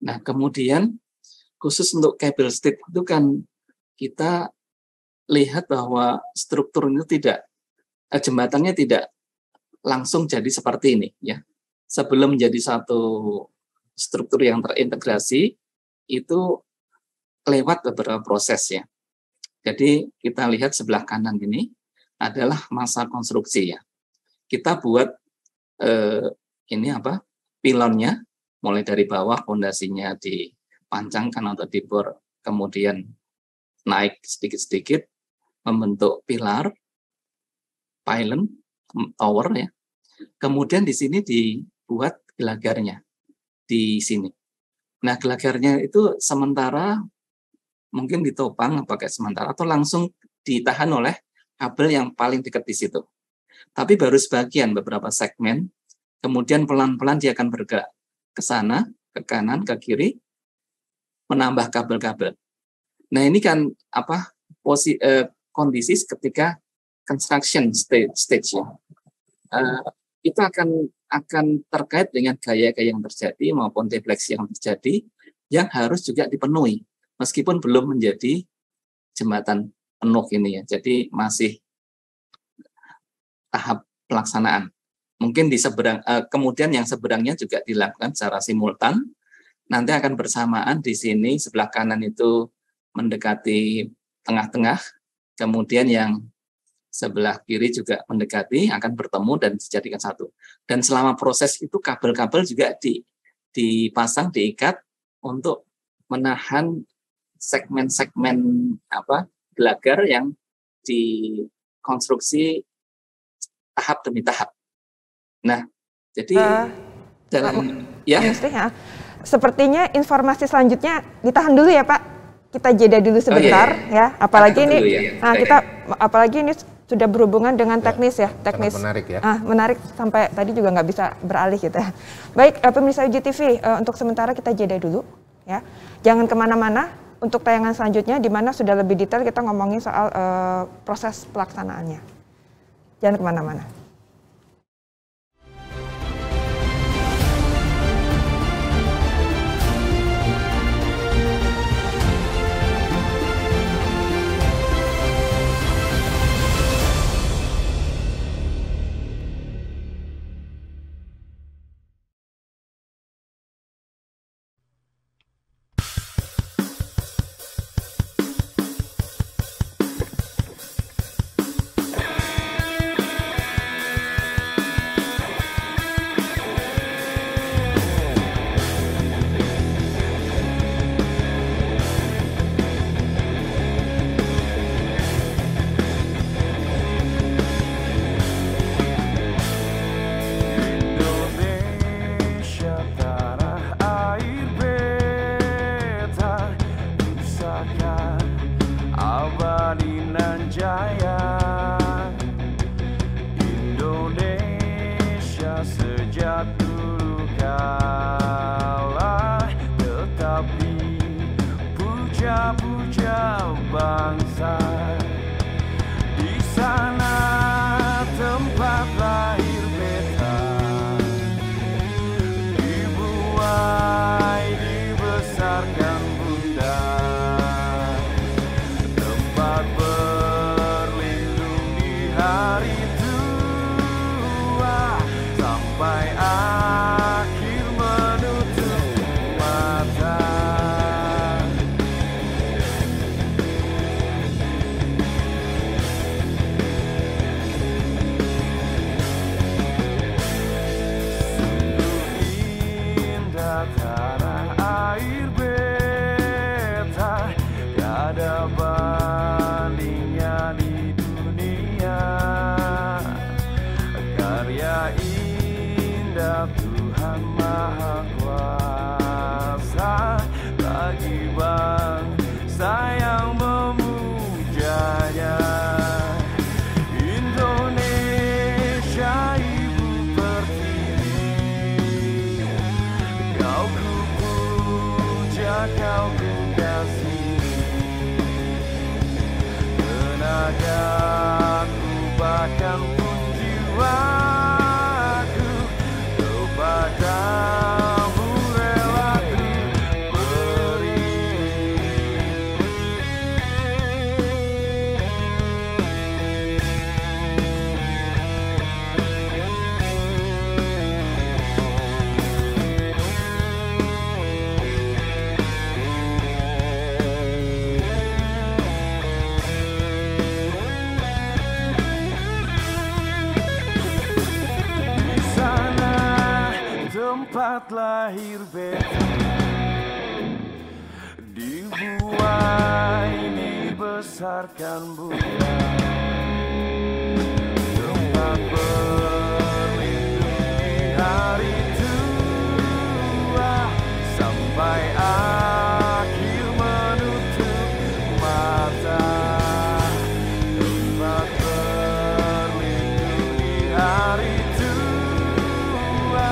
Nah, kemudian khusus untuk cable stayed itu kan kita lihat bahwa struktur itu jembatannya tidak langsung jadi seperti ini ya. Sebelum menjadi satu struktur yang terintegrasi itu lewat beberapa proses ya. Jadi kita lihat sebelah kanan ini adalah masa konstruksi ya. Kita buat ini apa? Pilonnya, mulai dari bawah fondasinya dipancangkan atau dibor, kemudian naik sedikit-sedikit membentuk pilar, pylon, tower ya. Kemudian di sini dibuat gelagarnya di sini. Nah, gelagarnya itu sementara mungkin ditopang pakai sementara atau langsung ditahan oleh kabel yang paling dekat di situ. Tapi baru sebagian, beberapa segmen, kemudian pelan-pelan dia akan bergerak ke sana, ke kanan, ke kiri, menambah kabel-kabel. Nah, ini kan apa kondisi ketika construction stage ya. Itu akan terkait dengan gaya-gaya yang terjadi maupun defleksi yang terjadi yang harus juga dipenuhi meskipun belum menjadi jembatan penuh ini ya. Jadi masih tahap pelaksanaan. Mungkin di seberang kemudian yang seberangnya juga dilakukan secara simultan. Nanti akan bersamaan di sini sebelah kanan itu mendekati tengah-tengah, kemudian yang sebelah kiri juga mendekati, akan bertemu dan dijadikan satu. Dan selama proses itu kabel-kabel juga dipasang, diikat untuk menahan segmen-segmen gelagar yang dikonstruksi tahap demi tahap. Nah, jadi sepertinya informasi selanjutnya ditahan dulu ya Pak. Kita jeda dulu sebentar ya. Apalagi ini apalagi ini sudah berhubungan dengan teknis ya, teknis. Menarik ya. Menarik sampai tadi juga nggak bisa beralih gitu ya. Baik, pemirsa UGTV, untuk sementara kita jeda dulu ya. Jangan kemana-mana. Untuk tayangan selanjutnya di mana sudah lebih detail kita ngomongin soal proses pelaksanaannya. Jangan kemana-mana. tempat lahir beta, di buah ini besarkan bunda, tempat berlindung di hari tua, sampai akhir menutup mata, tempat berlindung di hari tua,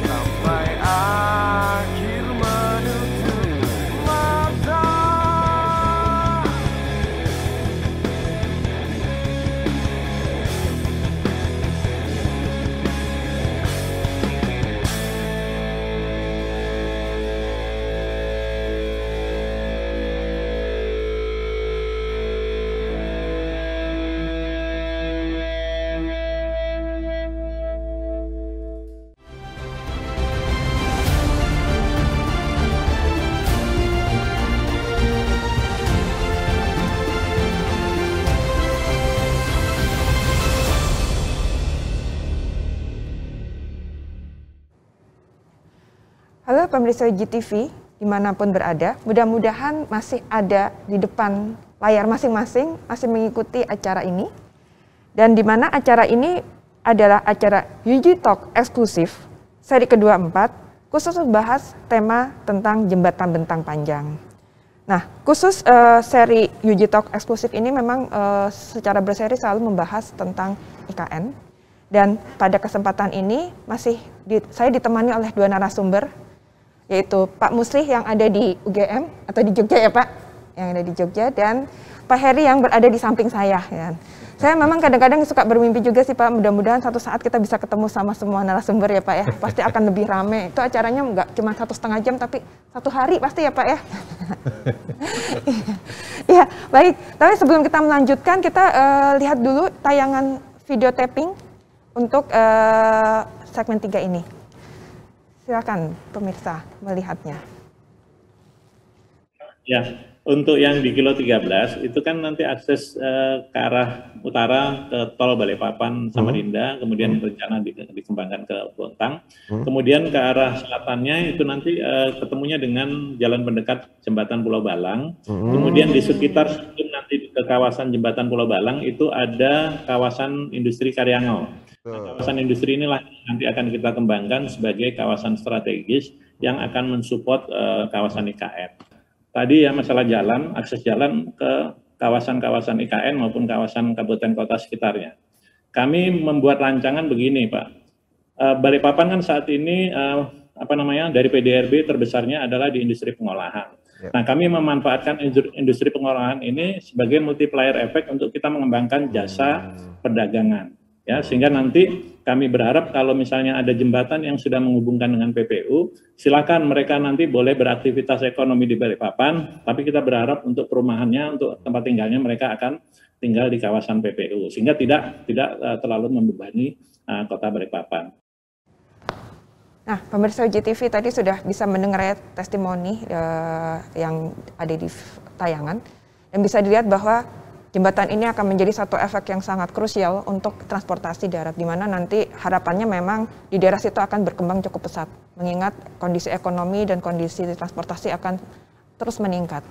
sampai akhir menutup mata. Halo pemirsa GTV, dimanapun berada, mudah-mudahan masih ada di depan layar masing-masing, masih mengikuti acara ini. Dan di mana acara ini adalah acara UG Talk eksklusif, seri ke-24, khusus membahas tema tentang jembatan bentang panjang. Nah, khusus seri UG Talk eksklusif ini memang secara berseri selalu membahas tentang IKN. Dan pada kesempatan ini saya ditemani oleh dua narasumber, yaitu Pak Muslih yang ada di UGM atau di Jogja ya Pak, yang ada di Jogja, dan Pak Heri yang berada di samping saya. Ya. Saya memang kadang-kadang suka bermimpi juga sih Pak, mudah-mudahan satu saat kita bisa ketemu sama semua narasumber ya Pak ya, pasti akan lebih rame. Itu acaranya nggak cuma 1,5 jam, tapi 1 hari pasti ya Pak ya. Ya baik, tapi sebelum kita melanjutkan, kita lihat dulu tayangan video taping untuk segmen 3 ini. Silakan pemirsa melihatnya. Ya, untuk yang di kilo 13 itu kan nanti akses ke arah utara ke tol Balikpapan Samarinda, kemudian rencana dikembangkan ke Bontang, kemudian ke arah selatannya itu nanti ketemunya dengan jalan pendekat jembatan Pulau Balang, kemudian di sekitar nanti ke kawasan jembatan Pulau Balang itu ada kawasan industri Karyangau. Nah, kawasan industri inilah nanti akan kita kembangkan sebagai kawasan strategis yang akan mensupport kawasan IKN. Tadi ya masalah jalan, akses jalan ke kawasan-kawasan IKN maupun kawasan kabupaten kota sekitarnya. Kami membuat rancangan begini Pak. Balikpapan kan saat ini dari PDRB terbesarnya adalah di industri pengolahan. Nah, kami memanfaatkan industri pengolahan ini sebagai multiplier efek untuk kita mengembangkan jasa perdagangan. Ya, sehingga nanti kami berharap kalau misalnya ada jembatan yang sudah menghubungkan dengan PPU, silakan mereka nanti boleh beraktivitas ekonomi di Balikpapan, tapi kita berharap untuk perumahannya, untuk tempat tinggalnya mereka akan tinggal di kawasan PPU, sehingga tidak terlalu membebani kota Balikpapan. Nah, pemirsa GTV tadi sudah bisa mendengar testimoni yang ada di tayangan, dan bisa dilihat bahwa jembatan ini akan menjadi satu efek yang sangat krusial untuk transportasi darat, di mana nanti harapannya memang di daerah situ akan berkembang cukup pesat, mengingat kondisi ekonomi dan kondisi transportasi akan terus meningkat.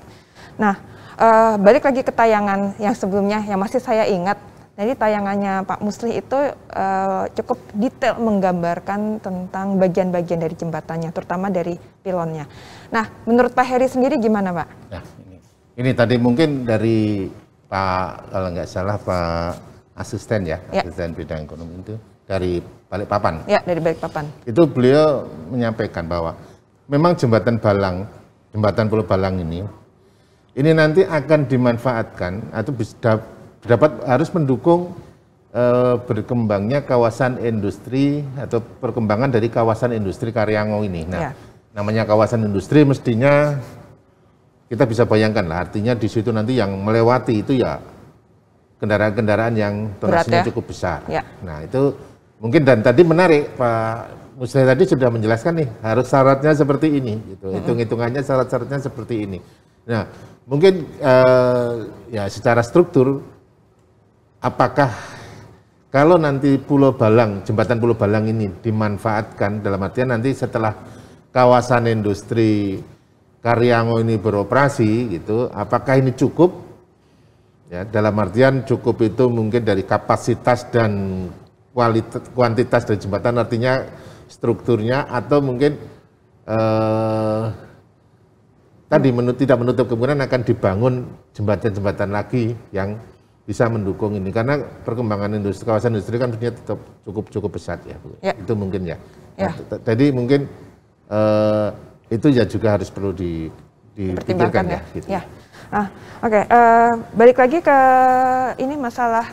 Nah, balik lagi ke tayangan yang sebelumnya yang masih saya ingat, jadi tayangannya Pak Muslih itu cukup detail menggambarkan tentang bagian-bagian dari jembatannya, terutama dari pilonnya. Nah, menurut Pak Heri sendiri gimana Pak? Nah, ini tadi mungkin dari Pak, kalau nggak salah Pak Asisten ya, Asisten Bidang Ekonomi itu dari Balikpapan. Ya, dari Balikpapan. Itu beliau menyampaikan bahwa memang jembatan Pulau Balang ini nanti akan dimanfaatkan atau harus mendukung berkembangnya kawasan industri atau perkembangan dari kawasan industri Karyangau ini. Nah, namanya kawasan industri mestinya kita bisa bayangkan lah, artinya di situ nanti yang melewati itu ya kendaraan-kendaraan yang tonasinya cukup besar. Ya. Nah itu mungkin, dan tadi menarik Pak Muslih tadi sudah menjelaskan nih, harus syaratnya seperti ini, gitu. Hitung-hitungannya syarat-syaratnya seperti ini. Nah mungkin ya secara struktur, apakah kalau nanti Pulau Balang, jembatan Pulau Balang ini dimanfaatkan, dalam artian nanti setelah kawasan industri Karyango ini beroperasi gitu, apakah ini cukup? Ya, dalam artian cukup itu mungkin dari kapasitas dan kuantitas dari jembatan, artinya strukturnya, atau mungkin tadi tidak menutup kemungkinan akan dibangun jembatan-jembatan lagi yang bisa mendukung ini, karena perkembangan industri, kawasan industri kan punya tetap cukup pesat ya, Bu. Ya. Itu mungkin ya. Ya. Nah, tadi mungkin itu ya juga harus perlu dipikirkan ya. Gitu. Ya. Oke. Balik lagi ke ini masalah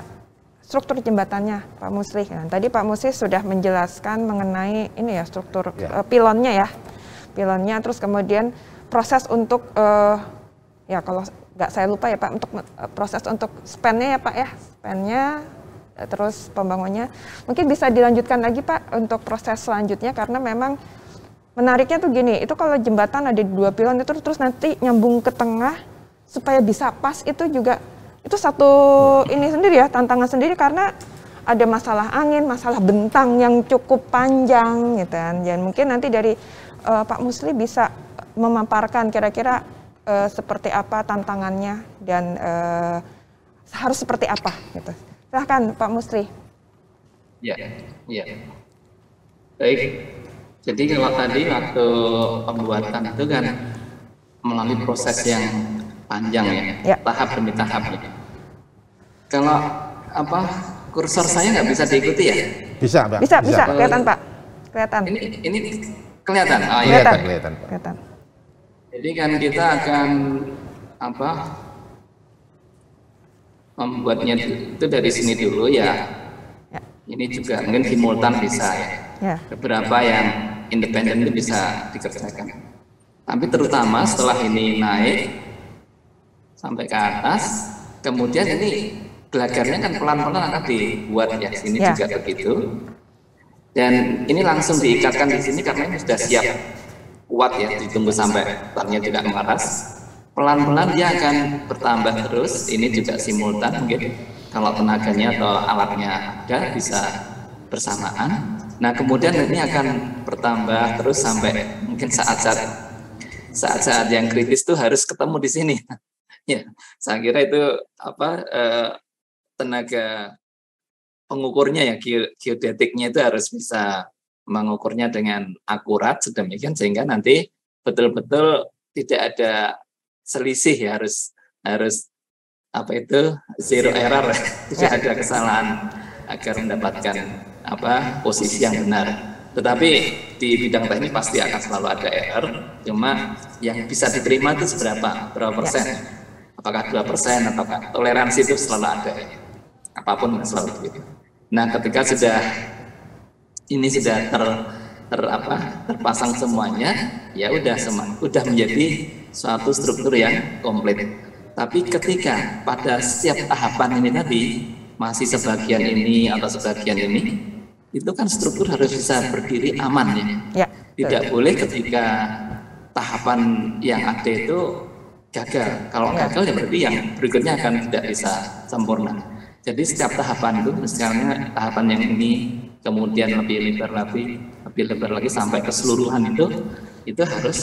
struktur jembatannya, Pak Musli. Nah, tadi Pak Musli sudah menjelaskan mengenai ini ya struktur pilonnya ya, pilonnya, terus kemudian proses untuk ya kalau nggak saya lupa ya Pak, untuk proses untuk span-nya ya Pak ya, span-nya, terus pembangunannya. Mungkin bisa dilanjutkan lagi Pak untuk proses selanjutnya, karena memang menariknya tuh gini, itu kalau jembatan ada 2 pilon itu terus nanti nyambung ke tengah supaya bisa pas, itu juga itu satu ini sendiri ya, tantangan sendiri, karena ada masalah angin, masalah bentang yang cukup panjang gitu kan. Dan mungkin nanti dari Pak Musli bisa memaparkan kira-kira seperti apa tantangannya dan harus seperti apa gitu. Silahkan Pak Musli. Ya. Baik. Jadi kalau tadi waktu pembuatan itu kan melalui proses yang panjang ya. Tahap demi tahap ya. Kalau kursor saya nggak bisa diikuti ya? Bisa, Pak. Bisa. Kelihatan Pak. Kelihatan. Ini kelihatan. Oh, kelihatan. Jadi kan kita akan membuatnya itu dari sini dulu ya. Ini juga mungkin simultan bisa ya. Beberapa yang independen itu bisa dikerjakan. Tapi terutama setelah ini naik sampai ke atas, kemudian ini gelagarnya kan pelan-pelan akan dibuat ya. Sini juga begitu. Dan ini langsung diikatkan di sini karena ini sudah siap. Kuat ya, ditunggu sampai tannya tidak mengeras. Pelan-pelan dia akan bertambah terus. Ini juga simultan mungkin. Kalau tenaganya atau alatnya ada bisa bersamaan. Nah kemudian ini akan bertambah terus sampai mungkin saat-saat yang kritis itu harus ketemu di sini. Ya, saya kira itu tenaga pengukurnya ya, geodetiknya itu harus bisa mengukurnya dengan akurat sedemikian sehingga nanti betul-betul tidak ada selisih ya, harus zero error, tidak ada kesalahan agar mendapatkan posisi yang benar. Tetapi di bidang teknik pasti akan selalu ada error, cuma yang bisa diterima itu berapa persen, apakah 2% atau toleransi itu selalu ada, apapun selalu begitu. Nah ketika ini sudah terpasang semuanya, ya udah menjadi suatu struktur yang komplit. Tapi ketika pada setiap tahapan ini tadi masih sebagian ini atau sebagian ini, itu kan struktur harus bisa berdiri aman ya. Tidak boleh ketika tahapan yang ada itu gagal. Kalau gagal ya berarti yang berikutnya akan tidak bisa sempurna. Jadi setiap tahapan itu, misalnya tahapan yang ini kemudian lebih lebar lagi sampai keseluruhan itu harus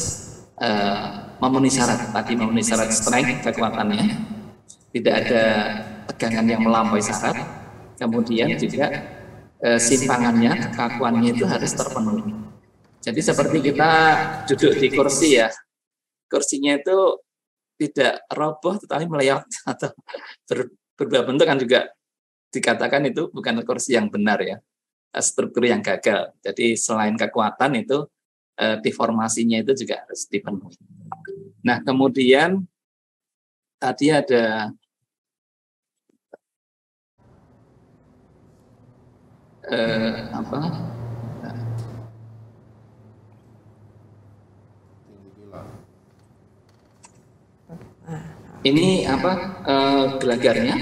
memenuhi syarat. Tadi memenuhi syarat strength, kekuatannya, tidak ada tegangan yang melampaui syarat, kemudian juga simpangannya, kekakuannya itu harus terpenuhi. Jadi seperti kita duduk di kursi ya, kursinya itu tidak roboh tetapi meleot atau berubah bentuk kan juga dikatakan itu bukan kursi yang benar ya, struktur yang gagal. Jadi selain kekuatan itu deformasinya itu juga harus dipenuhi. Nah kemudian tadi ada ini gelagarnya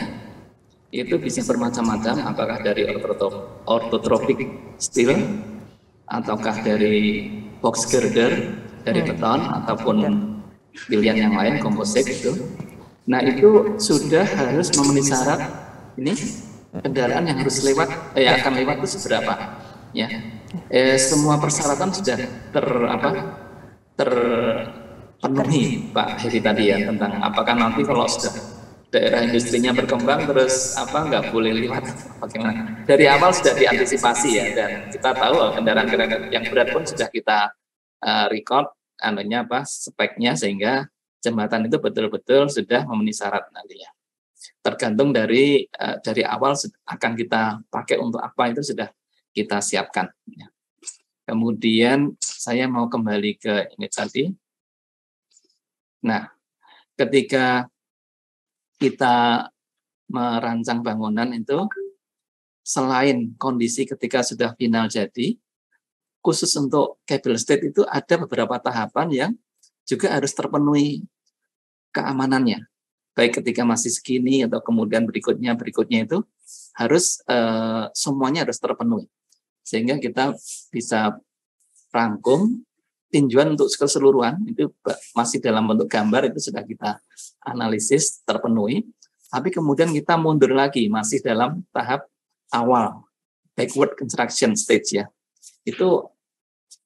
itu bisa bermacam-macam, apakah dari orthotropic steel ataukah dari box girder dari beton ataupun pilihan yang lain komposit itu. Nah itu sudah harus memenuhi syarat ini kendaraan yang harus lewat, yang akan lewat itu seberapa, ya. Semua persyaratan sudah terpenuhi Pak Heri tadi ya, tentang apakah nanti kalau sudah daerah industrinya berkembang terus nggak boleh lewat, bagaimana? Dari awal sudah diantisipasi ya, dan kita tahu kendaraan yang berat pun sudah kita record speknya, sehingga jembatan itu betul-betul sudah memenuhi syarat nantinya. Tergantung dari awal akan kita pakai untuk apa, itu sudah kita siapkan. Kemudian saya mau kembali ke ini tadi. Nah, ketika kita merancang bangunan itu, selain kondisi ketika sudah final jadi, khusus untuk cable stayed itu ada beberapa tahapan yang juga harus terpenuhi keamanannya. Baik ketika masih segini atau kemudian berikutnya itu harus semuanya harus terpenuhi, sehingga kita bisa rangkum tinjauan untuk keseluruhan itu masih dalam bentuk gambar, itu sudah kita analisis terpenuhi, tapi kemudian kita mundur lagi masih dalam tahap awal backward construction stage ya. Itu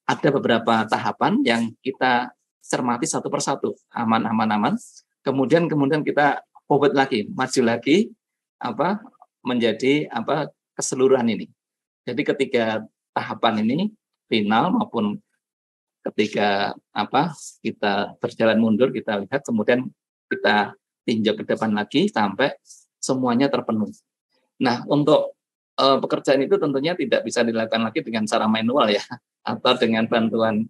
ada beberapa tahapan yang kita cermati satu persatu, aman. Kemudian kita forward lagi, maju lagi menjadi keseluruhan ini. Jadi ketika tahapan ini final maupun ketika kita berjalan mundur, kita lihat, kemudian kita tinjau ke depan lagi sampai semuanya terpenuhi. Nah, untuk pekerjaan itu tentunya tidak bisa dilakukan lagi dengan cara manual ya, atau dengan bantuan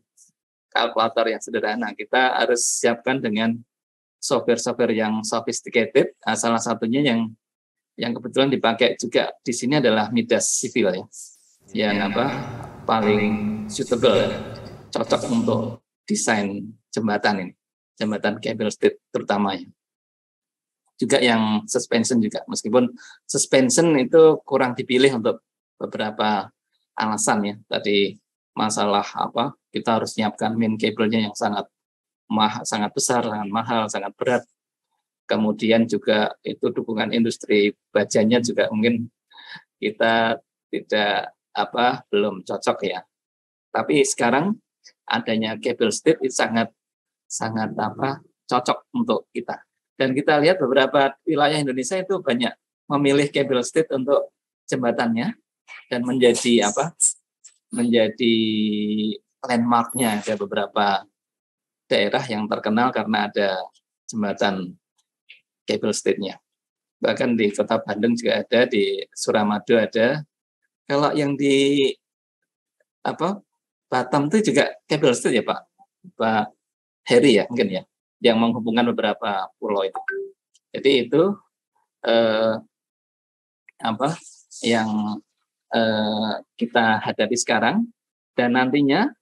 kalkulator yang sederhana. Kita harus siapkan dengan software yang sophisticated. Nah, salah satunya yang kebetulan dipakai juga di sini adalah Midas Civil ya, yang paling suitable ya, cocok untuk desain jembatan ini, jembatan cable stayed terutama ya. Juga yang suspension juga, meskipun suspension itu kurang dipilih untuk beberapa alasan ya. Tadi masalah kita harus menyiapkan main cable-nya yang sangat besar, sangat mahal, sangat berat. Kemudian juga itu dukungan industri bajanya juga mungkin kita tidak belum cocok ya. Tapi sekarang adanya cable stayed itu sangat cocok untuk kita. Dan kita lihat beberapa wilayah Indonesia itu banyak memilih cable stayed untuk jembatannya, dan menjadi landmarknya. Ada beberapa daerah yang terkenal karena ada jembatan cable stayed-nya. Bahkan di Kota Bandung juga ada, di Suramadu ada. Kalau yang di Batam itu juga cable stayed ya Pak Heri ya mungkin ya, yang menghubungkan beberapa pulau itu. Jadi itu yang kita hadapi sekarang, dan nantinya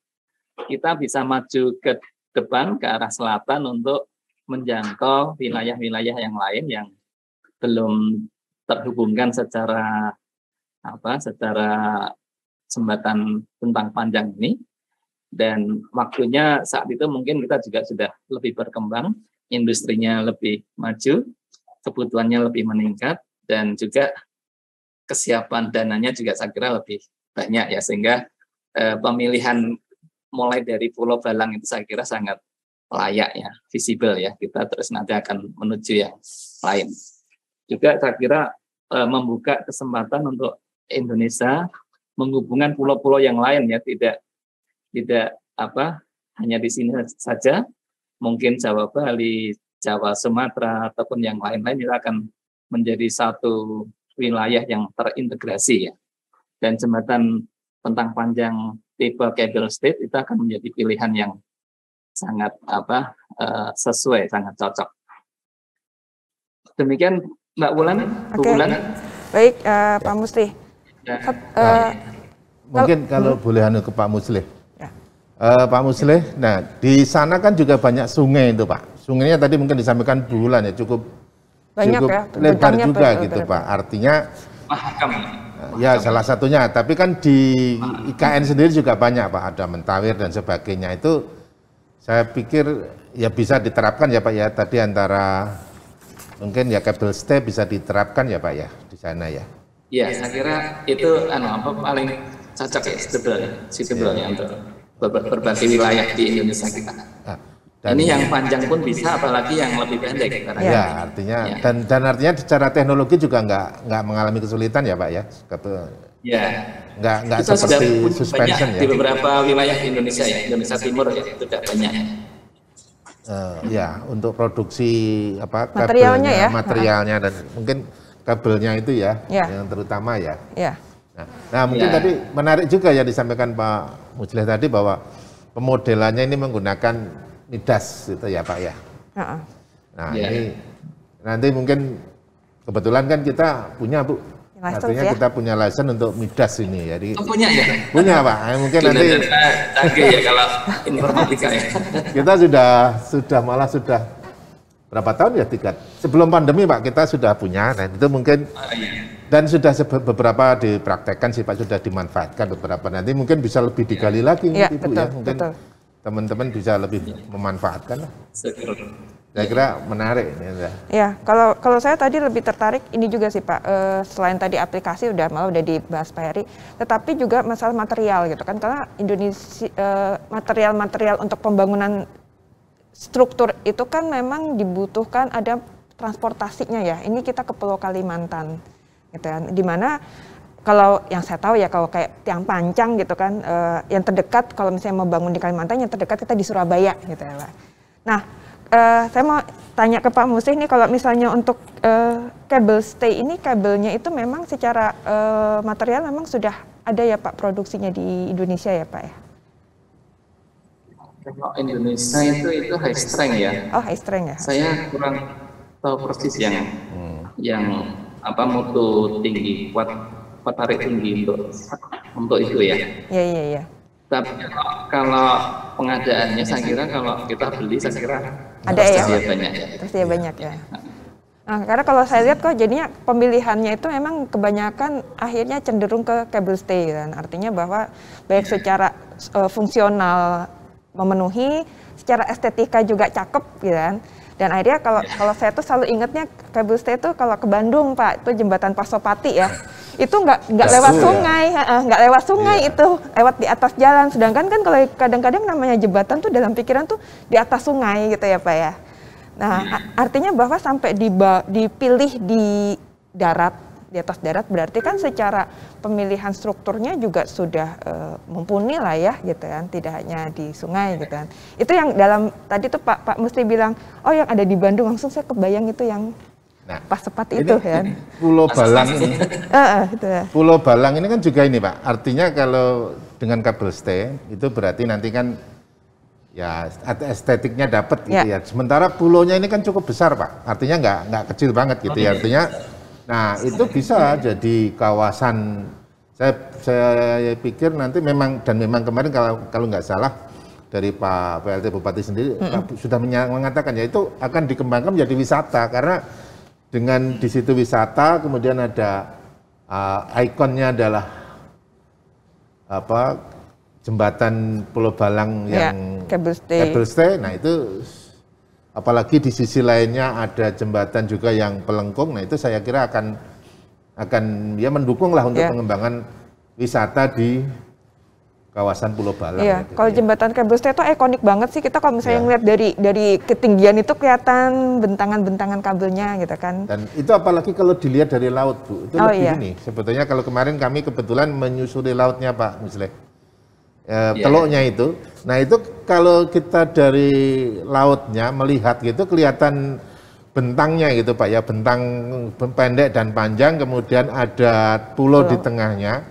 kita bisa maju ke depan ke arah selatan untuk menjangkau wilayah-wilayah yang lain yang belum terhubungkan secara jembatan bentang panjang ini. Dan waktunya saat itu mungkin kita juga sudah lebih berkembang, industrinya lebih maju, kebutuhannya lebih meningkat, dan juga kesiapan dananya juga saya kira lebih banyak ya, sehingga pemilihan mulai dari Pulau Balang itu saya kira sangat layak ya, visible ya. Kita terus nanti akan menuju yang lain. Juga saya kira membuka kesempatan untuk Indonesia menghubungkan pulau-pulau yang lain ya, tidak hanya di sini saja, mungkin Jawa Bali, Jawa Sumatera ataupun yang lain-lain itu akan menjadi satu wilayah yang terintegrasi ya. Dan jembatan bentang panjang tipe cable stayed itu akan menjadi pilihan yang sangat sesuai, sangat cocok. Demikian Mbak Wulan. Oke. Baik, Pak Muslih. Mungkin kalau boleh ke Pak Muslih. Pak Muslih, nah di sana kan juga banyak sungai itu Pak. Sungainya tadi mungkin disampaikan bulan ya, cukup lebar juga gitu Pak. Artinya ya salah satunya, tapi kan di IKN sendiri juga banyak Pak, ada Mentawir dan sebagainya. Itu saya pikir ya bisa diterapkan ya Pak ya, tadi antara mungkin ya cable stay bisa diterapkan ya Pak ya di sana ya. Ya, saya kira itu paling cocok ya, suitable ya untuk berbagai wilayah di Indonesia kita. Dan ini yang panjang pun bisa, apalagi yang lebih pendek. Ya, artinya dan artinya secara teknologi juga nggak mengalami kesulitan ya Pak ya. Ya, nggak seperti suspension ya. Di beberapa wilayah di Indonesia ya, Indonesia Timur ya, sudah banyak. Ya, untuk produksi materialnya dan mungkin kabelnya itu ya, yang terutama ya. Nah, mungkin tadi menarik juga ya disampaikan Pak Mujleh tadi bahwa pemodelannya ini menggunakan Midas itu ya Pak ya. Nah ini nanti mungkin kebetulan kan kita punya Bu, artinya kita punya license untuk Midas ini. Jadi punya ya? Punya Pak. Mungkin nanti canggih ya kalau informatika ya. Kita sudah berapa tahun ya, 3 sebelum pandemi Pak kita sudah punya. Dan itu mungkin dan sudah beberapa dipraktekkan sih Pak, sudah dimanfaatkan beberapa. Nanti mungkin bisa lebih digali lagi Ibu ya. Mungkin teman-teman bisa lebih memanfaatkan lah. Saya kira menarik ini. Ya, kalau saya tadi lebih tertarik ini juga sih Pak, selain tadi aplikasi malah udah dibahas Pak Heri, tetapi juga masalah material gitu kan, karena Indonesia material-material untuk pembangunan struktur itu kan memang dibutuhkan ada transportasinya ya. Ini kita ke Pulau Kalimantan gitu kan, dimana kalau yang saya tahu ya, kalau kayak tiang pancang gitu kan, yang terdekat kalau misalnya mau bangun di Kalimantan, yang terdekat kita di Surabaya gitu ya Pak. Nah, saya mau tanya ke Pak Muslih nih, kalau misalnya untuk kabel stay ini, kabelnya itu memang secara material memang sudah ada ya Pak produksinya di Indonesia ya Pak ya? Kalau Indonesia itu high strength ya. Oh, high strength ya. Saya kurang tahu persis yang mutu tinggi, kuat tarik tinggi untuk itu ya. Iya. Tapi kalau pengadaannya saya kira kalau kita beli saya kira ada ya. Tersedia banyak ya. Nah, karena kalau saya lihat kok jadinya pemilihannya itu memang kebanyakan akhirnya cenderung ke cable stay kan. Artinya bahwa baik secara fungsional memenuhi, secara estetika juga cakep gitu kan. Dan akhirnya kalau saya tuh selalu ingatnya cable stay itu kalau ke Bandung Pak, itu jembatan Pasopati ya. Itu nggak lewat sungai, nggak lewat sungai itu, lewat di atas jalan. Sedangkan kan kalau kadang-kadang namanya jembatan tuh dalam pikiran tuh di atas sungai gitu ya Pak ya. Nah, artinya bahwa sampai dipilih di darat, di atas darat, berarti kan secara pemilihan strukturnya juga sudah mumpuni lah ya gitu kan, tidak hanya di sungai gitu kan. Itu yang dalam tadi tuh Pak Muslih bilang, oh yang ada di Bandung, langsung saya kebayang itu yang pas sepat itu kan. Pulau Balang ini. Itu ya. Pulau Balang ini kan juga ini Pak. Artinya kalau dengan kabel stay itu berarti nanti kan ya estetiknya dapat gitu ya. Sementara pulaunya ini kan cukup besar Pak. Artinya nggak kecil banget gitu ya. Artinya nah itu bisa jadi kawasan. Saya pikir nanti memang kemarin kalau nggak salah dari Pak PLT Bupati sendiri sudah mengatakan ya itu akan dikembangkan menjadi wisata, karena dengan di situ wisata, kemudian ada ikonnya adalah jembatan Pulau Balang yang cable stay. Nah itu apalagi di sisi lainnya ada jembatan juga yang pelengkung. Nah itu saya kira akan ya mendukung lah untuk pengembangan wisata di kawasan Pulau Balang. Iya, gitu. Kalau jembatan cable stay itu ikonik banget sih, kita kalau misalnya ngeliat dari ketinggian itu kelihatan bentangan-bentangan kabelnya gitu kan. Dan itu apalagi kalau dilihat dari laut Bu, itu lebih ini. Sebetulnya kalau kemarin kami kebetulan menyusuri lautnya Pak Musleh, teluknya itu. Nah itu kalau kita dari lautnya melihat gitu kelihatan bentangnya gitu Pak ya, bentang pendek dan panjang, kemudian ada pulau di tengahnya.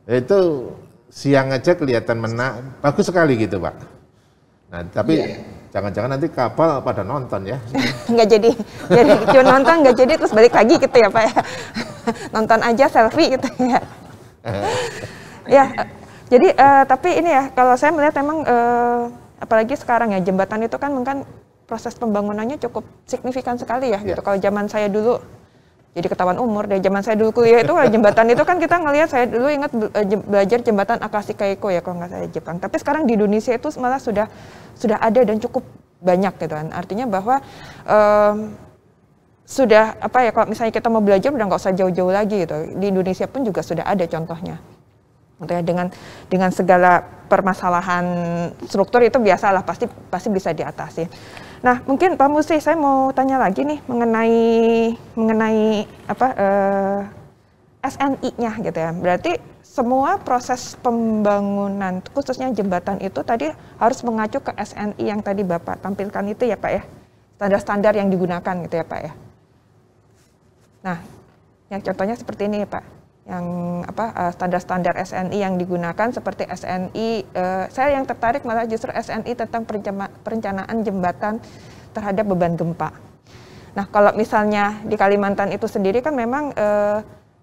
Itu siang aja kelihatan bagus sekali gitu Pak. Nah tapi jangan-jangan nanti kapal pada nonton ya. Nggak jadi cuma nonton nggak jadi terus balik lagi gitu ya Pak ya. Nonton aja selfie gitu ya. Ya jadi tapi ini ya kalau saya melihat memang apalagi sekarang ya jembatan itu kan proses pembangunannya cukup signifikan sekali ya gitu. Kalau zaman saya dulu jadi ketahuan umur deh, zaman saya dulu kuliah itu jembatan itu kan kita ngelihat, saya dulu ingat belajar jembatan Akashi Kaiko ya kalau nggak salah Jepang. Tapi sekarang di Indonesia itu malah sudah ada dan cukup banyak gitu kan. Artinya bahwa sudah apa ya, kalau misalnya kita mau belajar udah nggak usah jauh-jauh lagi gitu. Di Indonesia pun juga sudah ada contohnya. Dengan segala permasalahan struktur itu biasalah, pasti bisa diatasi. Nah, mungkin Pak Musli, saya mau tanya lagi nih mengenai apa SNI-nya gitu ya. Berarti semua proses pembangunan khususnya jembatan itu tadi harus mengacu ke SNI yang tadi Bapak tampilkan itu ya Pak ya. Standar-standar yang digunakan gitu ya Pak ya. Nah, yang contohnya seperti ini ya Pak. Yang standar-standar SNI yang digunakan seperti SNI, saya yang tertarik malah justru SNI tentang perencanaan jembatan terhadap beban gempa. Nah, kalau misalnya di Kalimantan itu sendiri kan memang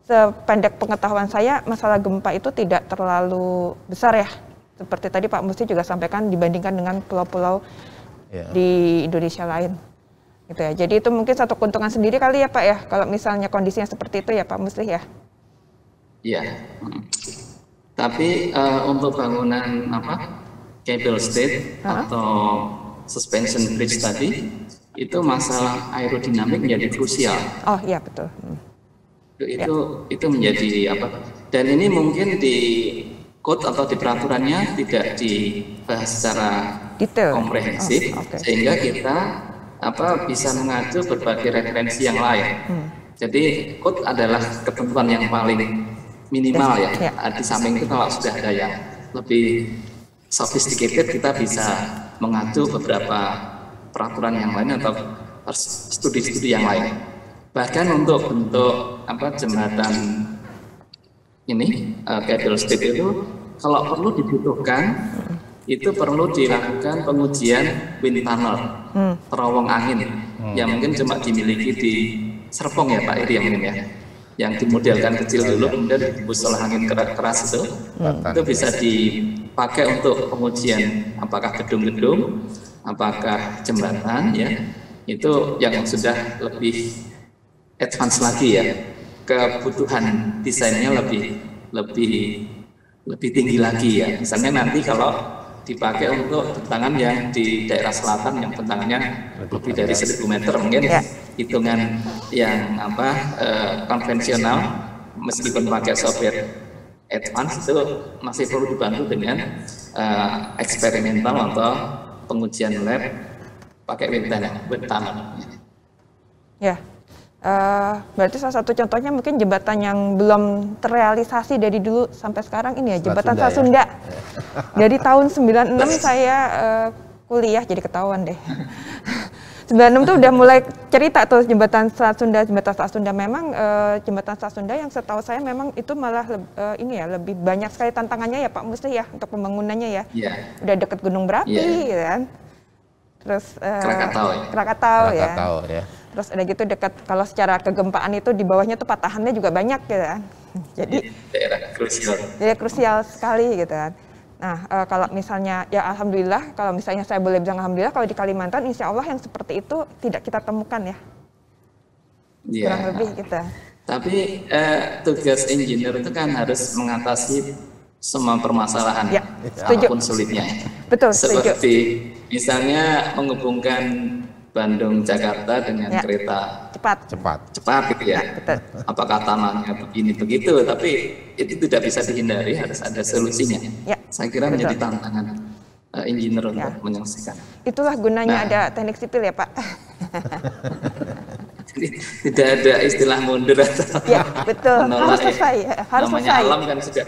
sependek pengetahuan saya masalah gempa itu tidak terlalu besar ya. Seperti tadi Pak Musli juga sampaikan dibandingkan dengan pulau-pulau di Indonesia lain. Gitu ya. Jadi itu mungkin satu keuntungan sendiri kali ya Pak ya, kalau misalnya kondisinya seperti itu ya Pak Musli ya. Iya. Tapi untuk bangunan cable stay atau suspension bridge tadi itu masalah aerodinamik menjadi krusial. Oh iya betul. Itu menjadi apa? Dan ini mungkin di code atau di peraturannya tidak dibahas secara detail, komprehensif, sehingga kita bisa mengacu berbagai referensi yang lain. Jadi code adalah ketentuan yang paling minimal ya. Di samping itu kalau sudah ada yang lebih sophisticated, kita bisa mengacu beberapa peraturan yang lain atau studi-studi yang lain. Bahkan untuk bentuk jembatan ini cable stay itu kalau perlu dibutuhkan itu perlu dilakukan pengujian wind tunnel, terowong angin yang mungkin cuma dimiliki di Serpong ya Pak Iri yang mungkin ya, yang dimodelkan kecil dulu kemudian ditembus oleh angin keras itu bisa dipakai untuk pengujian apakah gedung-gedung, apakah jembatan ya, itu yang sudah lebih advance lagi ya, kebutuhan desainnya lebih tinggi lagi ya. Misalnya nanti kalau dipakai untuk bentangan yang di daerah selatan yang bentangannya lebih dari 1000 meter mungkin hitungan yang konvensional meskipun pakai software advance itu masih perlu dibantu dengan eksperimental atau pengujian lab pakai wind tunnel. Ya. Berarti salah satu contohnya mungkin jembatan yang belum terrealisasi dari dulu sampai sekarang ini ya, jembatan Selat Sunda. Dari tahun 96 saya kuliah, jadi ketahuan deh. 96 tuh udah mulai cerita tuh jembatan Selat Sunda. Memang jembatan Selat Sunda yang setahu saya memang itu malah lebih banyak sekali tantangannya ya Pak Musli ya untuk pembangunannya ya. Udah deket Gunung Berapi gitu kan. Terus Krakatau ya. Terus ada gitu dekat, kalau secara kegempaan itu di bawahnya tuh patahannya juga banyak gitu kan. Jadi daerah krusial sekali gitu kan. Nah, kalau misalnya ya alhamdulillah, kalau misalnya saya boleh bilang alhamdulillah kalau di Kalimantan insya Allah yang seperti itu tidak kita temukan ya. Kurang lebih gitu. Tapi tugas engineer itu kan harus mengatasi semua permasalahan apapun sulitnya. Betul, seperti misalnya menghubungkan Bandung Jakarta dengan kereta cepat gitu ya. Apakah tanahnya begini begitu, tapi itu tidak bisa dihindari, harus ada solusinya. Saya kira menjadi tantangan engineer untuk menyelesaikan. Itulah gunanya ada teknik sipil ya Pak. Jadi tidak ada istilah mundur atau betul. Harus selesai. Harus namanya selesai. alam kan sudah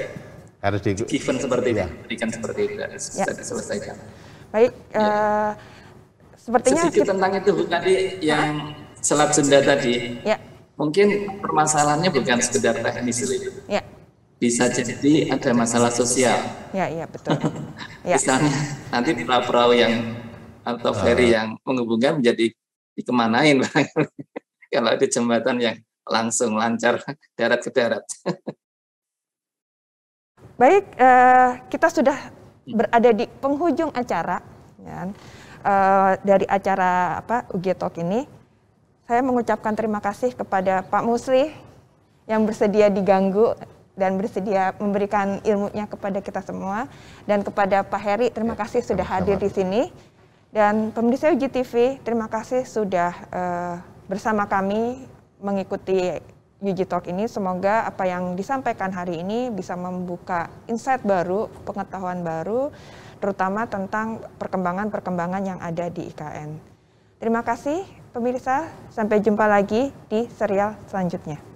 harus given seperti itu, berikan seperti itu, harus bisa diselesaikan. Baik. Sepertinya sedikit tentang itu tadi yang Selat Sunda tadi. Mungkin permasalahannya bukan sekedar teknis itu. Bisa jadi ada masalah sosial. Iya betul. Misalnya nanti perahu yang atau ferry yang menghubungkan menjadi dikemanain kalau ada jembatan yang langsung lancar darat ke darat. Baik, kita sudah berada di penghujung acara. Ya. Dari acara UG Talk ini, saya mengucapkan terima kasih kepada Pak Musli yang bersedia diganggu dan bersedia memberikan ilmunya kepada kita semua, dan kepada Pak Heri terima kasih sudah hadir di sini, dan pemirsa UG TV terima kasih sudah bersama kami mengikuti UG Talk ini. Semoga apa yang disampaikan hari ini bisa membuka insight baru, pengetahuan baru, terutama tentang perkembangan-perkembangan yang ada di IKN. Terima kasih pemirsa, sampai jumpa lagi di serial selanjutnya.